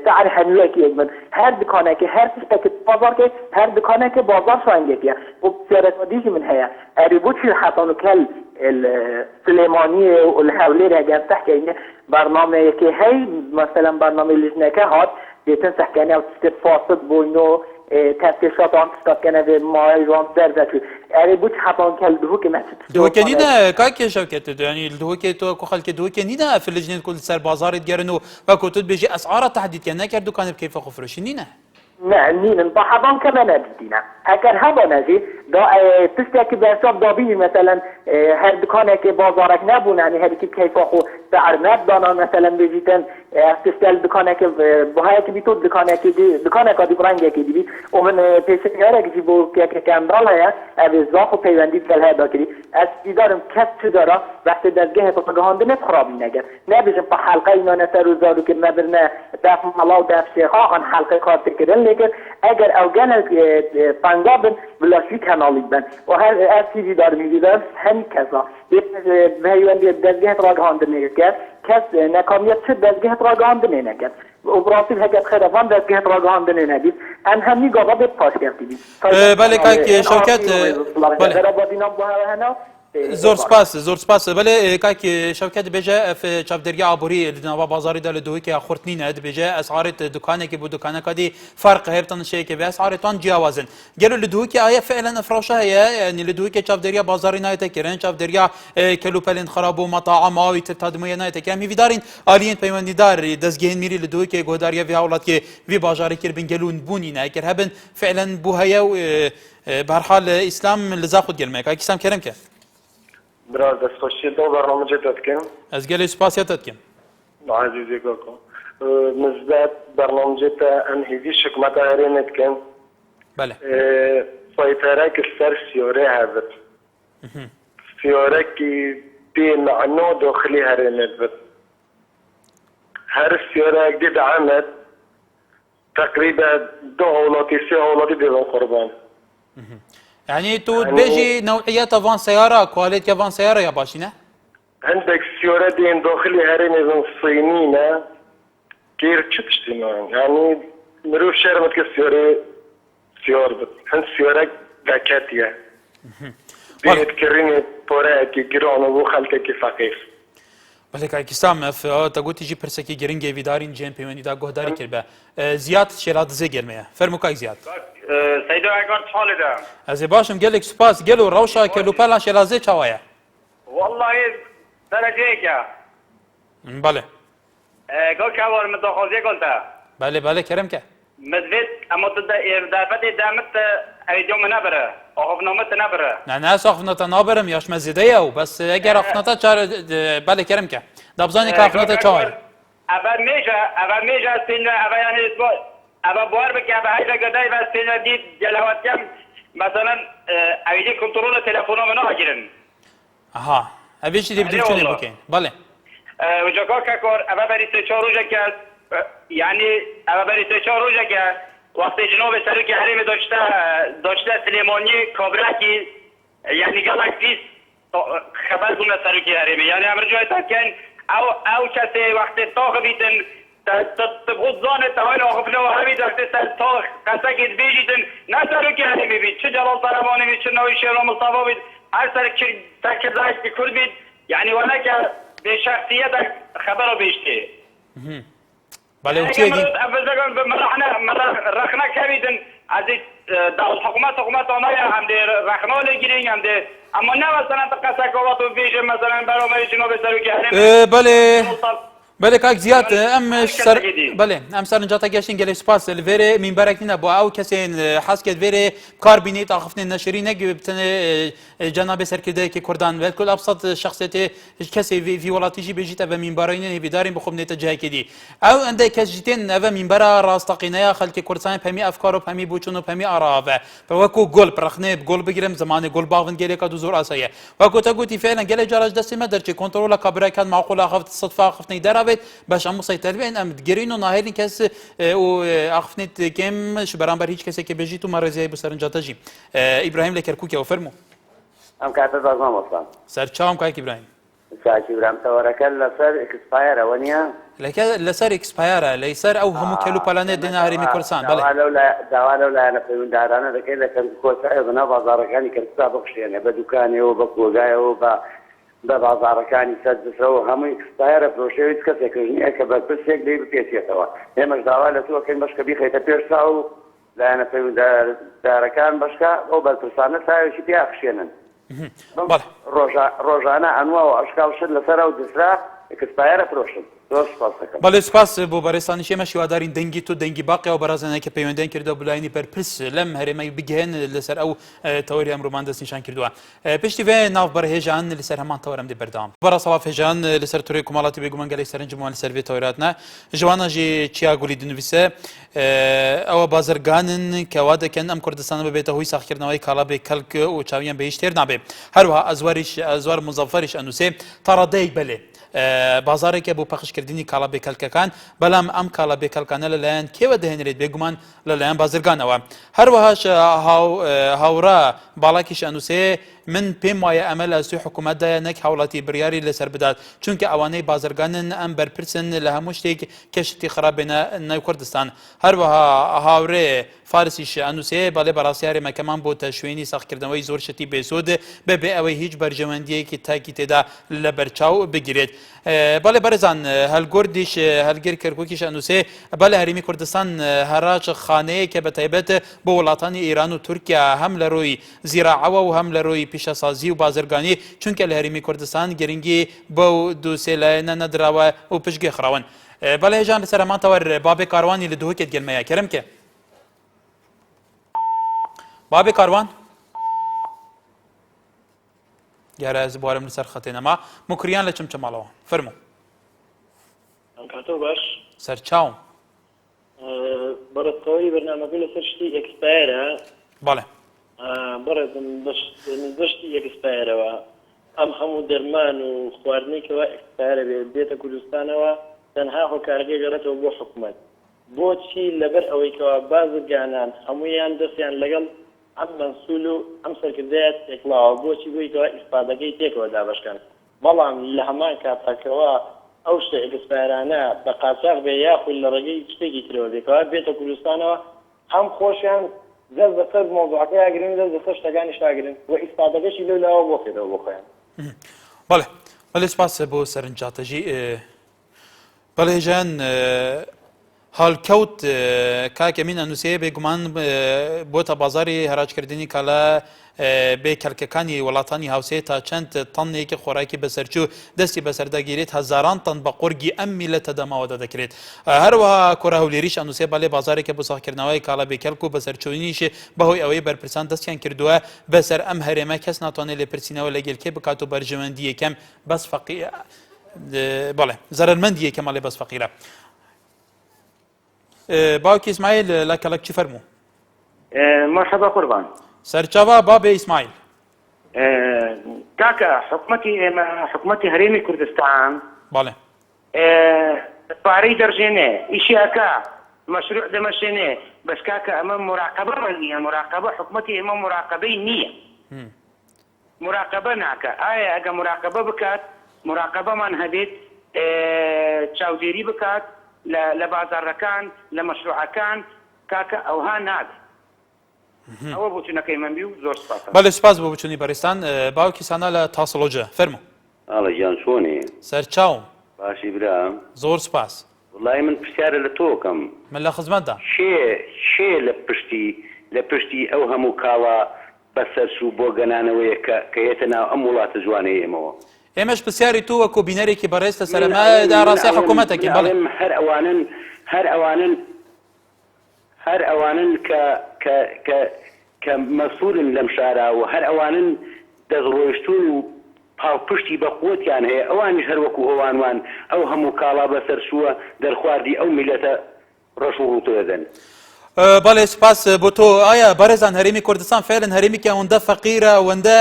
سعر هەنوویەکی من هەر دکانێکێ هەر تشتێکی بازارکێ هەر دکانێکێ بازار فرەنگێتیە و سێرەتمەدیژی من هەیە ئەری بۆچی حەتانوکەل السليمانية والحولية قاعد تحكي إنه برنامج كي هي مثلا برنامج لجنة هات بيتنصح كأنه أو تستفاصل بونو تفتيشات عن تستف كأنه في ماي جوان درجة يعني بوش حطان كالدهو كمان دهوكي نينا كاك شوكت يعني الدهوكي تو كخل كدهوكي نينا في اللجنة كل سر بازار يتقارنوا وكنت بيجي أسعار تحديد كأنه كردو كان بكيف خفرش نينا نعم بحضان كمان أبدينا أكر هذا نجي دا تشتكي بحساب دابي مثلا هر دكانك بازارك نبون يعني هر كيف أخو سعر نبدانا مثلا بيجيتن تشتغل دكانك بهايك بيتود دكانك دي برانجك دي ومن پیشنهارك جيبو كامرال هيا ابزاق و پیوندی دل هدا کردی از دیدارم کس چه داره وقتی دستگاه پروپاگاندا نخرابی نگه نبیشم په حلقه اینا نسر و زارو که نبرنه دف ملا و دف شیخا آن حلقه کار تکردن لیکن اگر اوگن پنجابن بلاشی کانالی بن و هر از چیزی دار میدیدم همین کسا پیوندی دستگاه پروپاگاندا نگه کس نکامیت چه دستگاه پروپاگاندا نگه و براسیل هکت خرافان دستگاه پروپاگاندا نگه ان همین گاوا به پاس کردیم بله کاک شوکت زۆر سپاس بەێ کاکی شەوکەت بێژە چاپدەرگی ئابووری لەناوا بازاریدا لە دهۆکێ خورتنینە دەبێژە ئەسعارێت دوکانێکی بۆ دوکانەکەی فەرق هەیەتان شەیەکە بێ ئەسعارێتان جیاوازن گەلو لە دهۆکی ئایا فعلا ئەفرۆشە هەیە لە دهۆکێ چاپدەریا بازاری نایەتە کردن چاپدەریا کەلوپەلێن خراپ و مەتاع ماوی تر تادمەیە نایەتە میویدارین ئالیین پەیوەندیدار دەستگەهێن میری لە دهۆکێ گۆداریە وی هاوڵاتکێ وی باژاری کرد بنگەلون بوونی نایکرد هەبن فعلا بوو هەیە و بەرحال ئیسلام لەزا خود گەلمەیە کاکی ئیسلام کەرەم کە براز دستخوشی دو برنامه جدید کن از گلی سپاسیتت کن عزیزی کاکو مزدت برنامه جدید انهیدی شکمت هرینت کن بله سایتره که سر سیاره هست سیاره که بی معنو داخلی هرینت بد هر سیاره که دعمت تقریبا 2 هولاتی 3 هولاتی دیدن قربان يعني تو بيجي نوعيات فان سيارة كواليتي فان سيارة يا باشينا عندك سيارة دين داخلي هرين من الصينية كير تشتشتنا يعني مروف شهر متك سيارة بس هن سيارة دكاتية بيت كريني بوراكي جيران وبو خلقكي فقير بله که کسام تا گویی جی پرسکی گرینگی ویدارین جن پیونی دا گهداری کرد به زیاد شراد زیگر میه فرمو که زیاد سیدو اگر حال ده از باشم گلک سپاس گلو روشا کلو پلا شرازه چاوایا والله درجه که بله گل که وار متخاصی گلتا بله کرم که مدوید اما دفعت دامت ایجام نبره آخفنامت نبره نه آخفناتا نبرم یاش مزیده یو بس اگر آخفناتا چار بله کرم که دابزانی که آخفناتا چاوای اول میشه سینه اول یعنی اول بار بکی اول هیچ گدای و سینه دید جلوات کم مثلا اویدی کنترول تلفن منو هاگیرن آها اویدی دیبدیل چونه بکن بله و جاکا که کار اول بری 3-4 روزه که یعنی اول بری 3-4 روزه که وقتی جنوب سرک حریم داشته سلیمانی کابرکی یعنی گالاکسیس خبر کنه سرک حریم یعنی امر جای تا کن او کسی وقتی تاخ بیتن تبغض زانه تهاين آخفنا و همین داشته سر تاخ قصه بیجیدن نه سرک حریم بید چه جلال طربانی بید چه نوی شهر مصطفى بید هر سرک تکردهش بکر بید یعنی ولی که به شخصیت خبر رو بیشته بله وتيجي مرة رخنا كبيدن عزيز دولة حكومات ونايا هم ده رخنا لجرين هم ده أما نه مثلا تقصد كواتو بيجي مثلا برای جنوب سرکی حریم بله کاک زیاد ام سر بله ام سرنجاتا گشتین گله سپاس الویره منبرک نینا با او کسی حس کرد ویره کار بینید آخفن نشری نگبتن جناب سرکرده که کردان و کل ابسط شخصیت کسی فی ولاتیجی بجیت و منبرین هیدارین بخوب نیت جای کدی او انده کسیتن و منبر راستقینه خلک کردستان پمی افکار و پمی بوچون و پمی آراوه فوکو گل پرخنه گل بگیرم زمان گل باغن گله کدو زور اسایه وکو تگوتی فعلا گله جارج دست مدر چه کنترل کابرا کان معقول آخفت صدفه آخفت دراوت باش ام مسيطر بين ام تجرين وناهيلين كاس و اخفنت كم شبران هیچ کسی که بجی تو مرزی بسرنجاتا جی ابراهیم لکرکوکی وفرمو ام كاتب ازمان اصلا سر چاوم كايك ابراهيم ساكي ابراهيم تورك لسر اكسباير ونيا لسر اكسباير ليسر او همو كيلو بلانيت دينا هرمي كرسان بله دوالا انا في دارانا ذاك اذا كنت كوسا انا بازاركاني كنت سابق شيء بدكاني وبكوغاي وب بازاركاني سدسو هم اكسباير بروشيت كسكني كبر بس هيك دي بتيتوا هي دوالا تو كان باش كبي خيت بيرساو لا انا في داركان باشكا او بالبرسانه ساي شي بياخشينن روزانه انواع واشكال شد لسرا ودسرا اكسباير بروشن بله سپاس بو برستانی شما شوادارین دنگی تو دنگی باقی و برازنه که پیوندن کرده بلاینی پر پرس لم هرمی بگهن لسر او توری امرو ماندس نشان کرده پشتی و ناف بر هجان لسر همان تورم دی بردام برا صلاف هجان لسر توری کمالاتی بگومن گلی سرنج مال سر وی توراتنا جوانا جی چیا گولی دنویسه او بازرگانن که واده کن ام کردستان به بیت هوی ساخت کردنوی کالا به کلک و چاویان بهشتر نابه هر وها ازوار مظفرش انوسه ترادی بله بازاری که بو پخش کردنی کالا به کلککان بلام ام کالا به کلکانه للاین کی و دهنرید بگومان للاین بازرگان او هر وهاش هاورا بالاکیش انوسه من پیم وای عمل از حکومت ده نک حوالاتی بریاری لسر بداد چون که اوانی بازرگانن ام برپرسن لهموشتیک کشتی خراب نه کردستان هر وها هاوره فارسیش انوسه بالا براسیار مکمان بو تشوینی ساخت کردنوی زور شتی بسود به اوی هیچ برجمندی که تاکید ده لبرچاو بگیرید بالا برزان هل گردیش هل گیر کرکوکیش انوسه بالا هریمی کردستان هراج خانه که به تایبت با ولاتان ایران و ترکیه هم لروی زراعه و هم لروی پیشسازی و بازرگانی چون که لهریمی کردستان گرینگی با دو سیلانه ندراوه و پشگی خراون بالا جان لسر همان تور باب کاروانی لدوه کت گلمه کرم که باب کاروان یاره از بارم لسر خطینا ما مکریان لچم چمالوه فرمو کاتو باش سر چاوم برای طوری برنامه لسر شتی اکسپایره بله برای دشتی اکسپایره و ام همو درمان و خواردنی که و اکسپایره بیت کردستان و تنها خو کارگی جرات و بو حکومت بو چی لبر اوی که بازرگانان همویان دستیان لگل ام منسولو ام سرکردیت اکلا و بو چی بوی که استفادگی تیک و دابش کن بلام لهمان کاتا که و اوشت اکسپایرانه بقاساق به یاخو لرگی چتیگی تلو بی که بیت کردستان و هم خوشیان دست بسر موضوعاتی اگرین دست بسرش تگانش اگرین و استفادگیش لولا و بخیده و بخوین بله بله سپاس بو سرنجاتا جی بله جان حال کوت که امین انوسیه بگمان بوتا بازاری هراج کردنی کالا به کلککانی ولاتانی هاوسه تا چند تن که خوراکی بسرچو دستی بسردگیریت هزاران تن با قرگی ام ملت دما ودا دکرید هر وها کوراهولیریش انوسه بالا بازاری که بساخ کردنوی کالا به کلکو بسرچونیش بهوی اوی بر پرسان دستیان کردوه بسر ام هرمه کس ناتوانه لپرسینه و لگل که بکاتو برجمندی کم بس فقیر بله ضررمندی کم علی بس فقیره باوکی اسماعیل لکلک چی فرمو مرحبا قربان سرچاوا باب اسماعیل كاكا حكومتي هريمي كردستان بله باري درجيني إشي أكا مشروع دمشيني بس كاكا أمام مراقبة مالية مراقبة حكومتي أمام مراقبة نية مراقبة ناكا أكا مراقبة بكات مراقبة من هديت تشاوديري بكات لبازار كان لمشروع كان كاكا أو ها ناد او بوچونه که من بیو زور سپاس بله سپاس بو بچونی برستان باوکی سانال تاسلوجه فرمو الله جان شوني سرچاو باشي برام زور سپاس والله من بسيارة لتوكم من لخدمت ده شي لبشتي اوهمو كالا بس شو بوغنانا ويا كيتنا امولات جواني مو ئێمەش پرسیاری تو وەکو بینەرێکی بەڕێز لە سەرما داڕاستی حکوومەتێکی بەڵێ هەر ئەوانن کە مەسئولن لەم شارە و هەر ئەوانن دەستڕۆیشتون و پاڵپشتی بە قووەتیان هەیە ئەوانیش هەر وەکو ئەوانوان ئەو هەموو کاڵا بەسەر چووە دەرخواردی ئەو میلەتە ڕەش و ڕووتۆ دەدەن. بەڵێ سپاس بۆ تۆ ئایا بەڕێزان هەرێمی کوردستان فعلا هەرێمێکی ئەوەندە فەقیرە ئەوەندە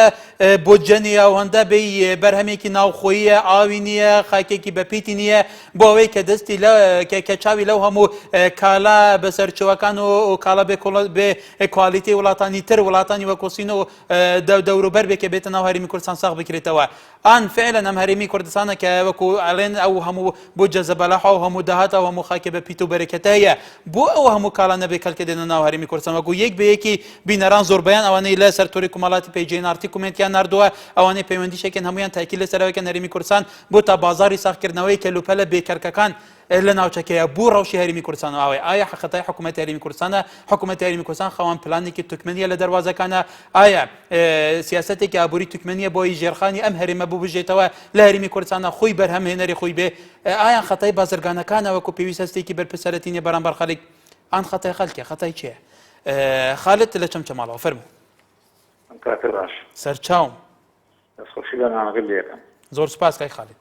بۆجەنیە ئەوەندە بێ بەرهەمێکی ناوخۆییە ئاوی نییە خاکێکی بەپیتی نییە بۆ ئەوەی کە دەستی کە چاوی لەو هەموو کالا بەسەرچەوەکان و کاڵا بێ کوالیتی وڵاتانی تر وڵاتانی وەکۆسین و دەوروبەر بێ کە بێتە ناو هەرێمی کوردستان ساغ بکرێتەوە ئان فعلا ئەم هەرێمی کوردستانە کە وەکو ئەڵێن ئەو هەموو بۆ جەزەبەلاحە و هەموو داهاتە و هەموو خاکێ بەپیت و بەرەکەتە هەیە بۆ ئەو هەموو کاڵا نەبێ کەلکە دێنە ناو هەرێمی کوردستان وەکو یەک بە یەکی بینەران زۆربەیان ئەوانەی لە سەرتۆری کومەڵاتی پێیجێنارتی کومنتیان نردووە ئەوانەی پەیوەندیشێکن هەمویان تاکی لەسەرەوەکەن هەرێمی کوردستان بۆ تا بازاری ساختکردنەوەی کەلوپەلە بێکەرکەکان لە ناوچەکەیە بوو ڕەوشی هەرێمی کوردستان ئاوێ ئایا حقەتای حکوومەتی هەرێمی کوردستانە حکوومەتی هەرێمی کوردستان خەوان پلانێکی توکمەنیە لە دەواازەکانە ئایا سیاسەتێکی ئابووری توکمەنیە بۆی ژێرخانی ئەم هەرێمە بوو بژێتەوە لە هەرێمی کوردستانە خۆی بەرهەمهێنەری خۆی بێ ئایا خەتای بازرگانەکانە وەکو پێویست هەستێکی بەرپرسەرەتینە بەرامبەر خەڵک ئان خەتای خەڵکێ خەتای چییە؟ خالد لە چەمچەماڵەوە فەرموو. کاتە باش سەرچاوم دەستخۆشی لە نانەگەل لێکم. زۆر سپاس کای خالد.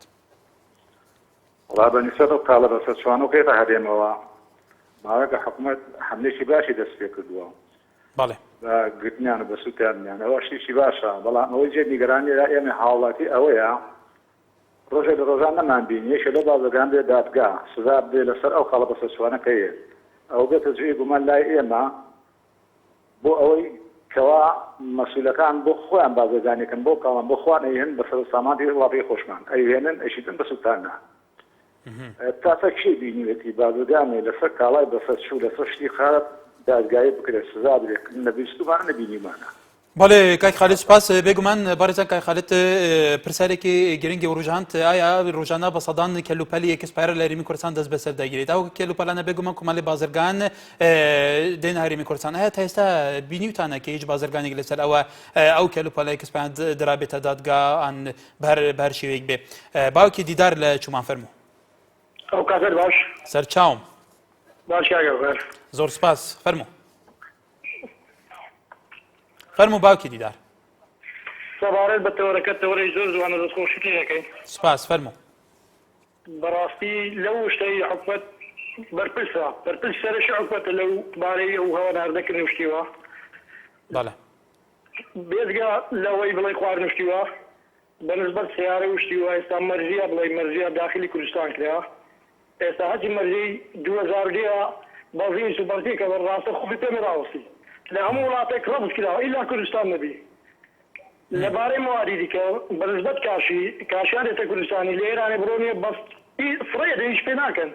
وڵا بەنیسبەت ئەو کاڵە بەسەر چوانەوەکەی ڕاهەدێمەوە ماوەکە حکوومەت حملێکی باشی دەست پێ کردووە. بەڵێ. بە گرتنیان و بە سووتیانیان ئەوە شتێکی باشە بەڵام ئەوەی جێ نیگەرانی ئێمە هاوڵاتی ئەوەیە ڕۆژێ لە ڕۆژان نەمانبین یەکێ لە بازرگان بێ دادگا سزا بدێ لەسەر ئەو کاڵە بەسەر چوانەکەیە ئەو بێتە جێ گومان لای ئێمە بۆ ئەوەی کەوا مەسئولەکان بۆ خۆیان بازرگانیکەن بۆ کاڵان بۆ خوان ئەیهێن بەسەر سامانی وڵاتی خۆشمان ئەیهێنن ئەیشیتن بە سووتانە تاسە کێ بینیوێتی بازرگانی لەسەر کاڵای بەسەر چوو لەسەر شتی خراپ دادگایی بکرێت سزا بدرێت نەبیستومان نەبینیمانە. بەڵێ کاک خالد سپاس بێگومان بەڕێزان کاک خالد پرسیارێکی گرنگی ڕۆژاند ئایا ڕۆژانە بە سەدان کەلوپەلی ئەکسپایرە لە هەرێمی کوردستان دەست بەسەر دەگیرێت ئەو کەلوپەلانە بێگومان کۆمەڵی بازرگان دێنە هەرێمی کوردستان هەیە تا ئێستا بینیوتانە کە هیچ بازرگانێک لەسەر ئەو کەلوپەلە ئەکسپایان درابێتە دادگا ئان بەر شێوەیەک بێ باوکی دیدار لە چومان فەرموو. ئەو کاتەر باش سەرچاوم باش کاگەر زۆر سپاس فەرموو. فەرموو باوکی دیدار. سەبارەت بە تەوەرەکەت تەوەرەی زۆر جوانە دەستخۆشی دەکەین. سپاس فەرموو. بەڕاستی لەو شتەی حکومەت بەرپرسە بەرپرس سەرشی حکومەتە لەو بارەی ئەو هەواداردەکردنی شتیوە. بەڵێ. بێجگا لەوەی بڵێ خواردن شتیوە بەنسبەت سیارە و شتیوە ئێستا مەرجیە بڵێ مەرجیە داخلی کوردستان کرا. ئێستا هەچی مەرجی 2010 بەڵی سوبەرتی کە بەڕاستە خوبی پێمی ڕاوەستی. لە هەموو وڵاتێک ڕەبوس کراوە ئیلا کوردستان نەبی لەبارەی مواریدی کە بەنسبەت کاشیان دێتە کوردستانی لە ئێرانێ بڕۆنیە بەس فڕێ هیچ پێ ناکەن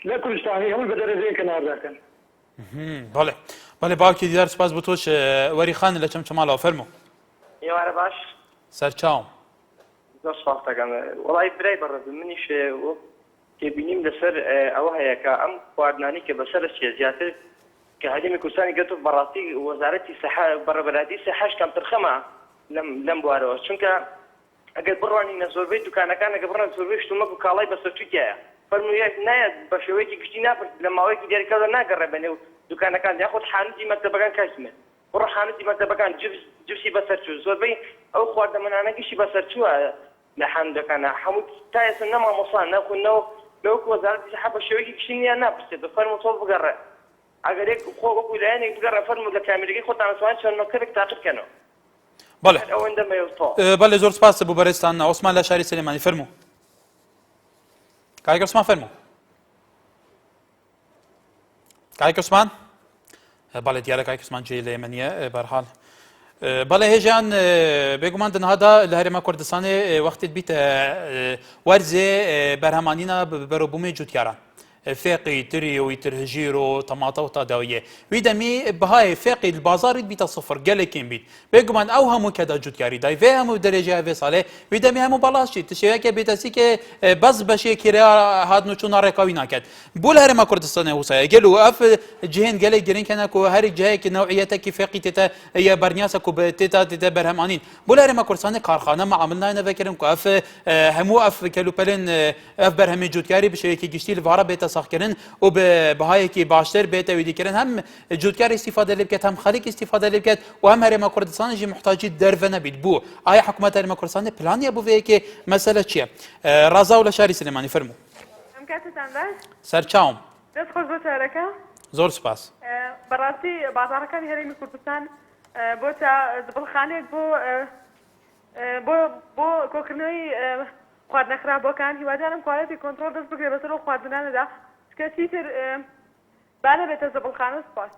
لە کوردستانی هەمووی بە دەرەزەیە کەنار داکەن. بەڵێ بەڵێ باوکی دیدار سپاس بۆ تۆش وەری خان لە چەمچەماڵەوە فەرموو. ئێوارە باش سەرچاوم زۆر سپاس دەکەم وەڵی برای بەڕێزم منیش تێبینیم لەسەر ئەوە هەیە کە ئەم خواردنانی کە بەسەر چێ زیاتر کە هەرێمی کوردستانی گەتو بەڕاستی وەزارەتی بەڕێوەبەری سەحاش کەم ترخەمە لەم بوارەوە چونکە ئەگەر بڕوانینە زۆربەی دوکانەکان ئەگەر بڕۆن زۆربەی شتومەک و کاڵای بەسەرچووکیایە فەرموویەک نایەت بە شێوەیەکی گشتی ناپرد لە ماوەیەکی دیاریکەوە ناگەڕێ بەنێو دوکانەکان یاخود حانوتی مەکتەبەکان کاژمێت بڕۆ حانوتی مەکتەبەکان جوسی بەسەرچوو زۆربەی ئەو خواردەمەنانەکیشی بەسەرچووە لە حانوتەکانە هەموو تا ئێستا نەمامۆسان نەخوێنەوە لەوەکو وەزارەتی سەحا بە شێوەیەکی گشتی نیان ناپرسێت بەفەرموو تۆ بگەڕێ ئەگەر یەک خۆ وەکو لایەنێک بگەڕێ فەرموو لە کامێرەکەی خۆتان ئەتوانن چۆنەکەرێک تاقی بکەنەوە. بەڵێ ئەوەندە مەیوتۆ بەڵێ زۆر سپاس بۆ بەڕێزتان عوسمان لە شاری سلێمانی فەرموو. کاک عوسمان فەرموو. کاک عوسمان بەڵێ دیارە کاک عوسمان جێی لە ئێمەنیە بەرحاڵ بەڵێ هێژیان بێگومان دنهادا لە هەرێما کوردستانê وەختێت بیتە وەرزێ بەرهەمانینە بەرەبوومەی جوتیاران فێقی تری و ئیتر هژیر و تەماتە و تاداویە وی دەمی بەهای فێقی بازاریت بیتە سفر گەلێکین بیت بێگومان ئەو هەموو کە جوتیاری دای vê هەموو دەرێژە vê salê وی دەمی هەموو بەڵاشی تشێوەکە بێتەسیکە بەس بەشێکیرە هاتن و چوونە ڕێکاوی ناکات بۆ لە هەرێما کوردستانی وسایە گەل و ئەف جهێن گەلێک گرنگکەنە و هەری جایەکی نەوعیەتێکی فێقی تێتە یە بەرنیاسە و تێتە بەرهەمانین بۆ لە هەرێما کوردستانی کارخانە معامل ناینەڤەکردن و ئەف هەموو ئەف کەلوپەلێن ئەف بەرهەمی جوتیاری بشەیەکی گشتی لڤارە بێتە ساختکردن و بەهایەکی باشتر بێتە ویدیکردن هەم جوتیار استیفادە لێ بکات هەم خەریک استیفادە لێ بکات و هەم هەرێما کوردستانیشی محتاجی دەرڤە نەبیت بوو ئایا حکوومەت هەرێما کوردستانی پلانیە بۆ vêyekê مەسەلە چییە ڕازا و لە شاری سلێمانی فەرموو ئەم کاتتان باش سەرچاوم دەست خۆش بۆ چارەکە زۆر سپاس بەڕاستی بازارەکانی هەرێمی کوردستان بۆ دبڵخانێک بۆ کۆکردنەوەی خواردنەخراپەکان هیوادارم کوالەتی کۆنتڕۆڵ دەست بگرێ بەسەر ئەو خواردنانەدا چکەچی تر با نەبێتە زەبڵخانە سپاس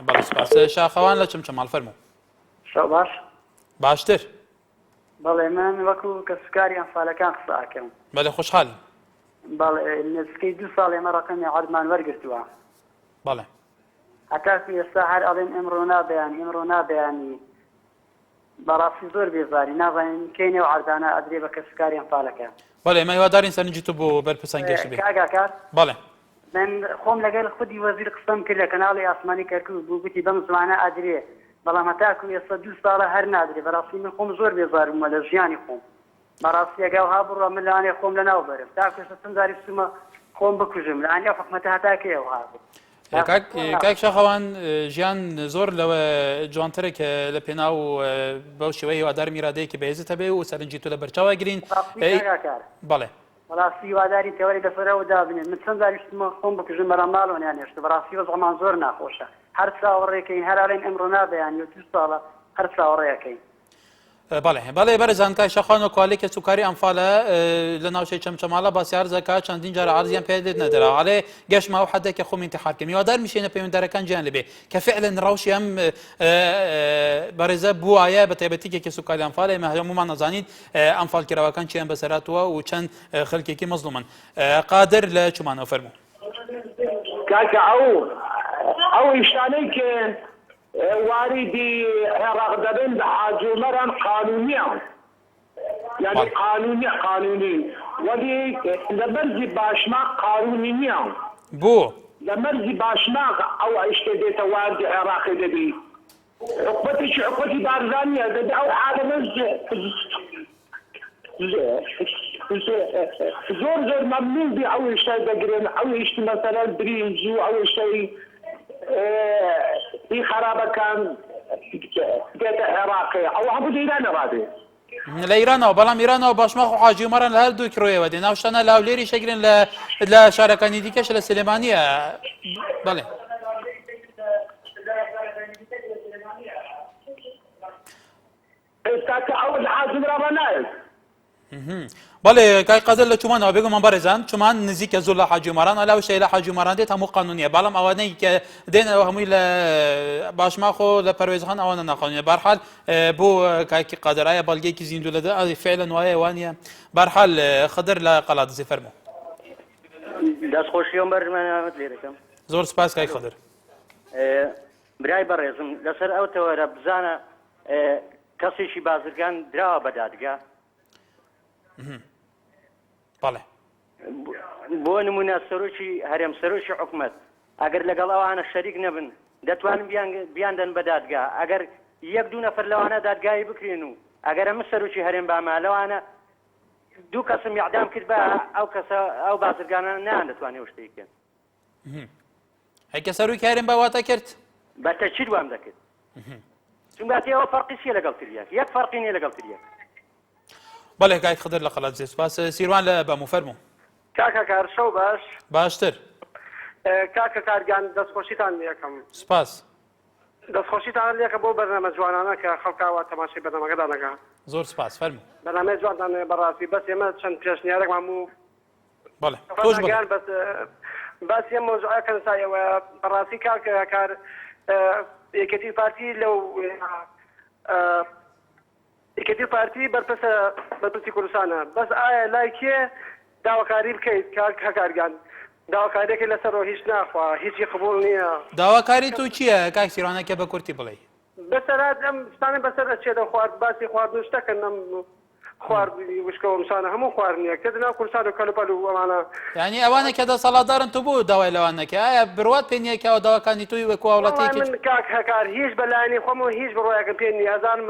بەڵێ سپاس شاخەوان لە چمچەماڵ فەرموو شەو باش باشتر بەڵێ من وەکو کەسوکاری ئەنفالەکان قسە ئەکەم بەڵێ خۆشحاڵی بەڵێ نزیکەی 2 ساڵ ئێمە ڕقمی عەردمان وەرگرتووە بەڵێ هەتاکو ئێستا هەر ئەڵێن ئەمڕۆ نابیانی بەڕاستی زۆر بێزاری نازانین کەینێ و عەردانە ئەدرێ بە کەسوکاری ئەنفالەکە بەڵێ ئێمە هیوادارین سەرنجی تو بۆ بەرپرسان گەشت بێ کاکار بەڵێ من خۆم لەگەڵ خودی وەزیر قسەم کرد لە کەناڵی ئاسمانی کەرکوو بوو گوتی بەم زمانە ئەدرێ بەڵام هەتاکو ئێستا 2 ساڵە هەر نادرێ بەڕاستی من خۆم زۆر بێزارمە لە ژیانی خۆم بەڕاستی ئەگەڵ ها بڕە من لەوانێ خۆم لەناو بەرم تاکو ئێستا چەند جاری بچوومە خۆم بکوژم لەوانێ حکومەتە هەتاکەیەوە هاتبوو کاک شاخەوان ژیان زۆر لەوە جوانترە کە لە پێناو بەو شێوەی هیوادار میرادەیەکی بەهێزت هەبێ و سەرنجی تو لە بەرچاوە گرین بەڵێ بەڕاستی هیواداری تێوەری لەسەرەوە دابنێن من چەند جاری شتمە خۆم بکوژم بەرام ماڵۆنیان هێشتا بەڕاستی وەزعمان زۆر ناخۆشە هەر چاوەڕێکەین هەر ئاڵێن ئەمڕۆ نابیانی و 2 ساڵە هەر چاوەڕێەکەین بەڵێ بەرەزان کای شەخوان و کوالێکە سوکاری ئەنفالە لە ناوچەی چەمچەماڵە باسی عەرزەکە چەندین جارە عەرزیان پێ لێت نەدرا ئاڵێ گەشتما و حەدێکە خۆم ئینتیحارکەم هیوادار میشێنە پەیوەنددارەکان گیان لەبێ کە فعلەن ڕەوشی ئەم بەڕێزە بووایە بە تایبەتیکێکی سوکاری ئەنفالە ئێمە هەموومان نەزانین ئەنفالکراوەکان چیان بەسەراتوە و چەند خەڵکێکی مەزلومن قادر لە چومانەوە فەرموو کاکە ئەو ئیشانەی کە واردی عێراق دەبن بە حاجومەران قانونیە یعنی قانونی وەلی لە بەرزی باشماق قانونی نییە بۆ لە مەرزی باشماق ئەو ئیشتە دێتە واردی عێراقی دەبی حکومەتێکی حکومەتی بارزانیە دەبێ ئەو عالەمە زۆر مەمنون بی ئەو ئیشتە دەگرن ئەو ئیشتی مەسەلەن برینج و ئەو ئیشتەی ئی خراپەکان دێتە عێراقی ئەو هەموو لە ئیرانە ڕادێ لە ئیرانەوە بەڵام ئیرانەوە باشماخ و حاجیومەران لە هەردوو کرۆیەوە دێ ناوشتانە لاولێری شەگرن لە شارەکانی دیکەش لە سلێمانیە بەڵێ ئێستا کە ئەو لە حاجومەرە نایێت بەڵێ کای قەدر لە چومانەوە بێگومان بەڕێزان چومان نزیکە زۆر لە حاجیومەران ئەلاو شەی لە حاجیومەران دێت هەموو قانونیە بەڵام ئەوانەی کە دێنەوە هەمووی لە باشماخ و لە پەروێزخان ئەوانە ناقانونیە بەرحال بۆ کاکی قادرایە بەڵگەیەکی زیندوو لەدە ئەوی فعلەن وایە وانە بەرحال خەدر لە قەڵاتزی فەرموو دەستخۆشیەوە بەرمانەوەت لێرەکەم زۆر سپاس کای خەدر برای بەڕێزم لەسەر ئەو تەوەرە بزانە کەسێکی بازرگان دراوە بە دادگا بەڵێ بۆ نمونە سەرۆکی هەرێم سەرۆکی حکومەت ئەگەر لەگەڵ ئەوانە شەریک نەبن دەتوانن بیاندەن بە دادگا ئەگەر یەک دوو نەفەر لەوانە دادگایی بکرێن و ئەگەر ئەمە سەرۆکی هەرێم باما لەوانە دوو کەسم یاعدام کرد بە ئەو کەسە ئەو بازرگانە نان دەتوانێت ئەو شتێک بکەن هەیکە سەرۆکی هەرێم باواتە کرد بە تەچید وام دەکرد چونکە ئەوە فەرقی چییە لەگەڵ تریاک یەک فەرقی نییە لەگەڵ تریاک بەڵێ کای خەدر لە قەڵاتزی سپاس سیروان لە بەموو فەرموو کاکە کار شەو باش باشتر کاکە کارگان دەستخۆشیتان یەکەم سپاس دەستخۆشیتان لێکە بۆ بەرنامە جوانانە کە خەڵکاوە تەماشای بەرنامەکەدا نەکا زۆر سپاس فەرموو بەرنامەی جوانتان بەڕاستی بەس ئێمە چەند پێشنیارێکمان بوو بەڵێ باسی ئەم مۆزوعەکە نسایەوە بەڕاستی کاکە کار یەکێتی پارتی لەو یەکێتی پارتی بەرپرسی کوردستانە بەس ئایا لای کێ داواکاری بکەیت کارگان داواکاریێکی لەسەرەوە هیچ ناخوا هیچی قبول نییە. داواکاری تو چییە کاک سیروانەکە بە کورتی بڵێ؟ بەسەرات ئەم شتانە بەسەر ئەچێتە خوارد باسی خواردن شتەکەن ئەم خواردنی وشکەوە مشانە هەموو خواردنیە کە ناو کورسان و کەلوپەل و ئەمانە یعنی ئەوانە کە دەسەڵاتدارن تو بۆ داوای لەوانەکە ئایا بڕوات پێ نییە کەەوە داواکانی توی وەکو وڵاتی من کاک هەکار هیچ بەلایانی خۆمەوە هیچ بڕۆیەکەم پێ نییە ئەزانم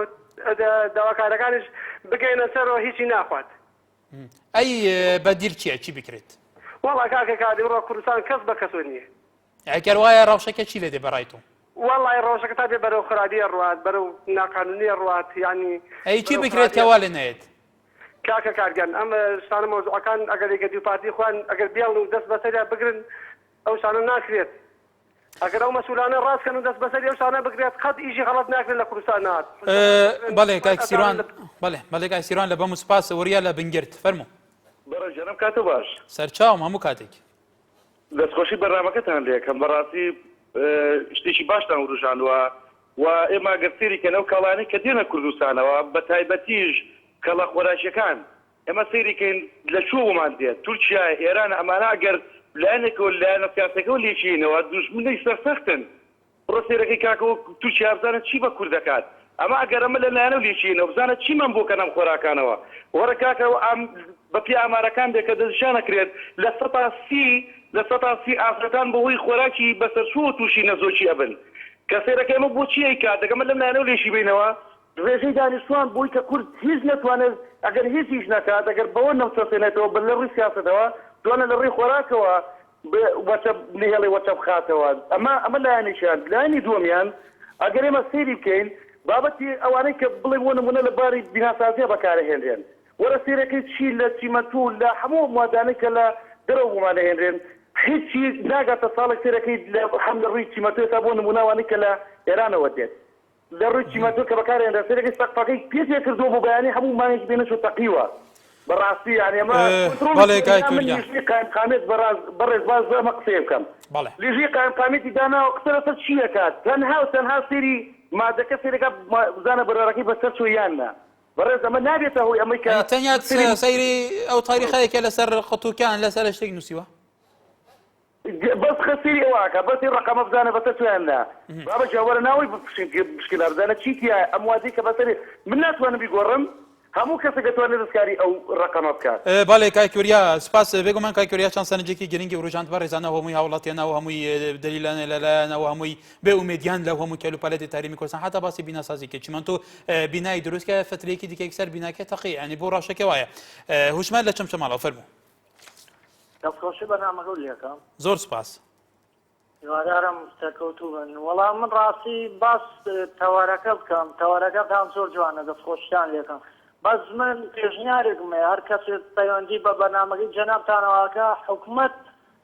داواکارەکانش بگەینە سەرەوە هیچی ناخوات. ئەی بەدیر چییە چی بکرێت؟ وەڵا کاکە کاتی ڕۆ کوردستان کەس بە کەسۆ نییە. ئەگەر وایە ڕەوشەکە چی لێ دێ بەڕای تۆ؟ وەڵای ڕۆژەکە تا بێ بەرەو خراپیە ڕوات بەرەو ناقانونیە ڕوات یعنی ئەی چی بکرێت کەوا لێ نەیەت؟ کاکە کارگەن ئەم شتانە مۆزوعەکان ئەگەر یەکەتی پارتی خوان ئەگەر بیاڵن و دەست بەسەریا بگرن ئەو شانە ناکرێت. ئەگەر ئەو مەسئولانە ڕاستکەن و دەست بەسەری ئەو شانە بگرێت قەت ئیژی غەڵەت ناکرێت لە کوردستان نهات. بەڵێ کاک سیروان بەڵێ کاک سیروان لە بەم و سپاس وریە لە بنگرت فەرموو. بەڕێژەرم کاتە باش. سەرچاوم هەموو کاتێک. دەستخۆشی بەرنامەکەتان لێ کەم بەڕاستی شتێکی باشتان وروژاندووە و ئێمە گەر سەیریکەن ئەو کەڵانەی کە دێنە کوردستانەوە بە تایبەتیش کەڵە خۆراشیەکان ئێمە سەیریکەین لە چۆوەمان دێت تورکیا ئێران ئەمانە ئەگەر لایەنێکەوە لایەنە سیاسەکەەوە لێچینەوە دوژمنەی سەرسەختن بڕۆ سەیرەکەی کاکەوە تورکیا بزانێت چی بە کوور دەکات ئەمە ئەگەر ئەمە لە لایەنە لێچینەوە بزانێت چیمان بۆ کەنەم خۆراکانەوە وەرە کاکەوە بەپی ئامارەکان دێک کە دەشانەکرێت لە 130 ئافرەتان بەهۆی خۆراکی بەسەرچوو تووشی نەزۆکی ئەبن کە سەیرەکەی ئەمە بۆ چیە کات دەگەمە لەم لایەنەوە لێشی بینەوە ڕێژەی دانیشتوان بۆی کە کورد هیچ نەتوانێت ئەگەر هیچیش نەکات ئەگەر بەوە نەوچەسێنێتەوە بە لە ڕووی سیاسەتەوە دوانە لە ڕێی خۆراکەوە هێڵی وەچە بخاتەوە ئەمە لایەنێکیان لایەنی دووەمیان ئەگەر ئێمە سەیری بکەین بابەتی ئەوانەی کە بڵێ بۆ نمونە لە باری بیناسازیە بەکارهێنرێن وەرە سەیرەکەی چی لە چیمەتوو لە هەموو موادانەی کە لە دەرەوە بمانەهێنرێن هیچی ناگاتە ساڵێک سەیرەکەی هەم لە ڕووی چیمەتووە تا بۆ نموناوانەی کە لە ئێرانەوە دێت لە ڕووی چیمەتوو کە بەکارهێنرێن سەیرەکەی سەقفەکەی پێچێ کردووە بۆ بەیانی هەموو مانێکی بێنەچوو تەقیوە بەڕاستی یعنی ئەمە لیژی قایمقامێت بەڕێز باز ئەمە قسەیە بکەم لیژی قایمقامێتی داناوە قسە لەسەر چی دەکات تەنها سەیری مادەکە سەیرەکە بزانە بەرەڕەکەی بەسەر چۆ یاننا بەڕێز ئەمە نابێتە هۆی ئەمەی کە تەنیا سەیری ئەو تاریخەیەکە لەسەر قوتوکیان لەسەر شتێک نووسیوە بەس خەسیری ئەوواکە بەسی ڕقەمە بزانە بەسەر چیاننا بابە جاوەرە ناوەی بشکێنە بزانە چیتیە ئەم وادەی کە بەسەری من ناتوانم بیگۆڕم هەموو کەسێک دەتوانێت دەستکاری ئەو ڕقەمە بکات. بەڵێ کاکوریا سپاس بێگومان کاکوریا چەند سەرنجێکی گرنگی ڕۆژاند بە ڕێزانەوە هەمووی هاوڵاتیانەوە هەمووی دەلیلانە لەلایەنەوە هەمووی بێ ئومێدیان لەو هەموو کەلوپەلەتی تاریمی کوردستان حتا باسی بیناسازی کرد چیمان تۆ بینایی دروستکە فترەیەکی دیکە سەر بیناکە تەقی ینی بۆ ڕاشەکە وایە هوشمان لە چەمچەماڵەوە فەرموو. دەستخۆشی بەنامەکە لێکم زۆر سپاس. هیوادارم سەرکەوتوو بن وەڵام من ڕاستی باس تەوارەکە بکەم تەوارەکەتان زۆر جوانە دەستخۆشیان لێکم بەس من پێشنیارێکمێ هەر کەسێک پەیوەندی بە بەرنامەکەی جەنابتانەوەکە حکومەت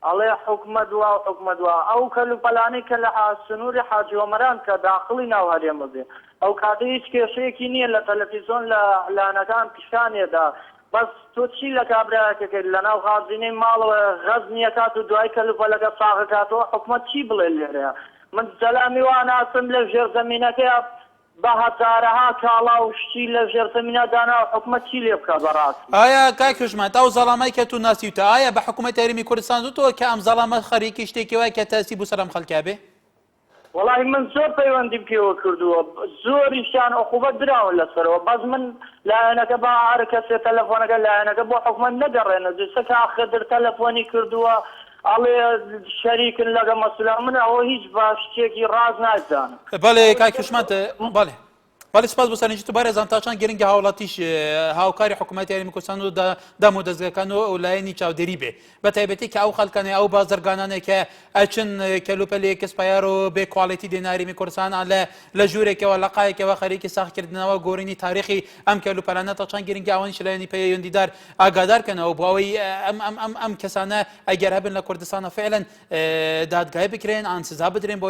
ئەڵێ حکومە دووە حکومە دووە ئەو کەلوپەلانەی کە لە سنووری حاجی ئۆمەران کە داخڵی ناو هەرێمە بێ ئەو کاتە هیچ کێشەیەکی نییە لە تەلەڤیزۆن لە ئەعلانەکان پیشانێدا بەس تۆ چی لە کابراکەکەیت لە ناو خازینەی ماڵەوە غەز نییە کات و دوای کەلوپەلەکە ساغەکاتەوە حکومەت چی بڵێ لێرەیە من جەلامی واناسم لە ژێر زەمینەکەی بە هەزارەها کاڵا و شتی لە ژێر زەمینە دانا حکومەت چی لێ بکات بەڕاستی ئایا کاک هوشمان ئەو زەڵامەی کە تو ناسیوتە ئایا بە حکوومەت یاریمی کوردستان زووتەوە کە ئەم زەڵامە خەریکی شتێکی وای کە تاسی بوو سەرم خەڵکا بێ؟ وەڵی من زۆر پەیوەندیم پێوە کردووە زۆریشان عقوبەت براون لەسەرەوە بەس من لایەنەکە بە هەر کەسێ تەلەفۆنەکە لایەنەکە بۆ حکومەت نەگەڕێنە جوستە خدر تەلەفۆنی کردووە ئەڵێ شەریکن لەگە مەسولان من ئەوە هیچ باشتێکی ڕاز نازانم. بەڵێ کاک هوشمان بەڵێ بەڵێ سپاس بۆ سەرنجی تو بارێزان تاچان گرنگی هاوڵاتیش هاوکاری حکوومەتی یاریمی کوردستان و دام و دەستگاکانەوە ئەو لایەنی چاودێری بێ بە تایبەتی کە ئەو خەڵکانەی ئەو بازرگانانێک کە ئەچن کەلوپەلێ کەسپایار و بێ کواڵیتی دێناریمی کوردستان لە ژوورێکەوە لە قایەکەوە خەریکی ساختکردنەوە گۆڕینی تاریخی ئەم کەلوپەلانە تاچان گرنگی ئەوانیش لایەنی پەیوەندیدار ئاگادارکەنەوە بۆ ئەوەی ئەم کەسانە ئەگەر هەبن لە کوردستانە فعلەن دادگای بکرێن ئان سزا بدرێن بۆ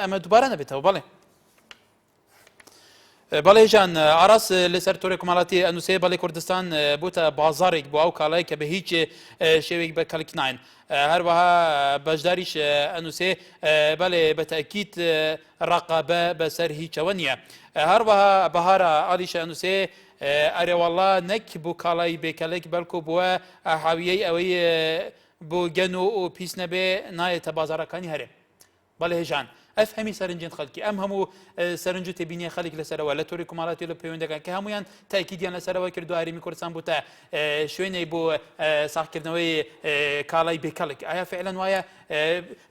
ئەمە دووبارە نەبێتەوە. بەڵێ بەڵێ ژان ئاراس لەسەر تۆرە کۆمەڵاتی ئەنووسێ بەڵێ کوردستان بووتە بازارێک بۆ ئەو کاڵای کە بە هیچ شێوەیەک بە کەلک ناین هەروەها بەشداریش ئەنووسێ بەڵێ بە تاکید ڕقابە بەسەر هیچەوە نییە هەروەها بەهارە ئالیش ئەنووسێ ئەرێوەڵا نەک بوو کاڵای بێکەلێک بەڵکو بووە حاویەی ئەوەی بۆ گەن و پیس نەبێ نایێتە بازارەکانی هەرێم بەڵێ هێژان ئەف هەمی سەرنجین خەڵکی ئەم هەموو سەرنج و تێبینیە خەڵک لەسەرەوە لە تۆری کوماڵاتی لە پەیوەندەکان کە هەمویان تاکیدیان لەسەرەوە کردو هەرێمی کوردستان بووتە شوێنەی بۆ ساختکردنەوەی کاڵای بێکەڵک ئایا فعلەن وایە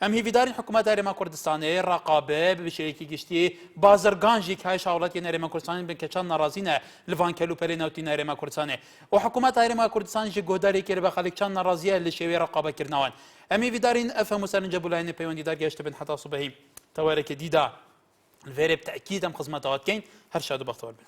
ئەم هیویدارین حکوومەت هەرێما کوردستانی ڕقابە بشێکی گشتی بازرگانژی کاش هاوڵاتی هەرێما کوردستانی بن کە چەند ناڕازینە لەوان کەلوپەلی ناوتین هەرێما کوردستانی و حکوومەت هەرێما کوردستانیش گۆداری کرد بە خەڵک چەند ناڕازیە لە شێوەی ڕقابەکردنەوەن ئەم هیویدارین ئەف هەموو سەرنجە بولایەنە پەیوەندیدار گەشتە بن حتا سوبەهی تەوارێکی دیدا الفيري بتاكيد ام خدمات كاين هر شادو بختار بن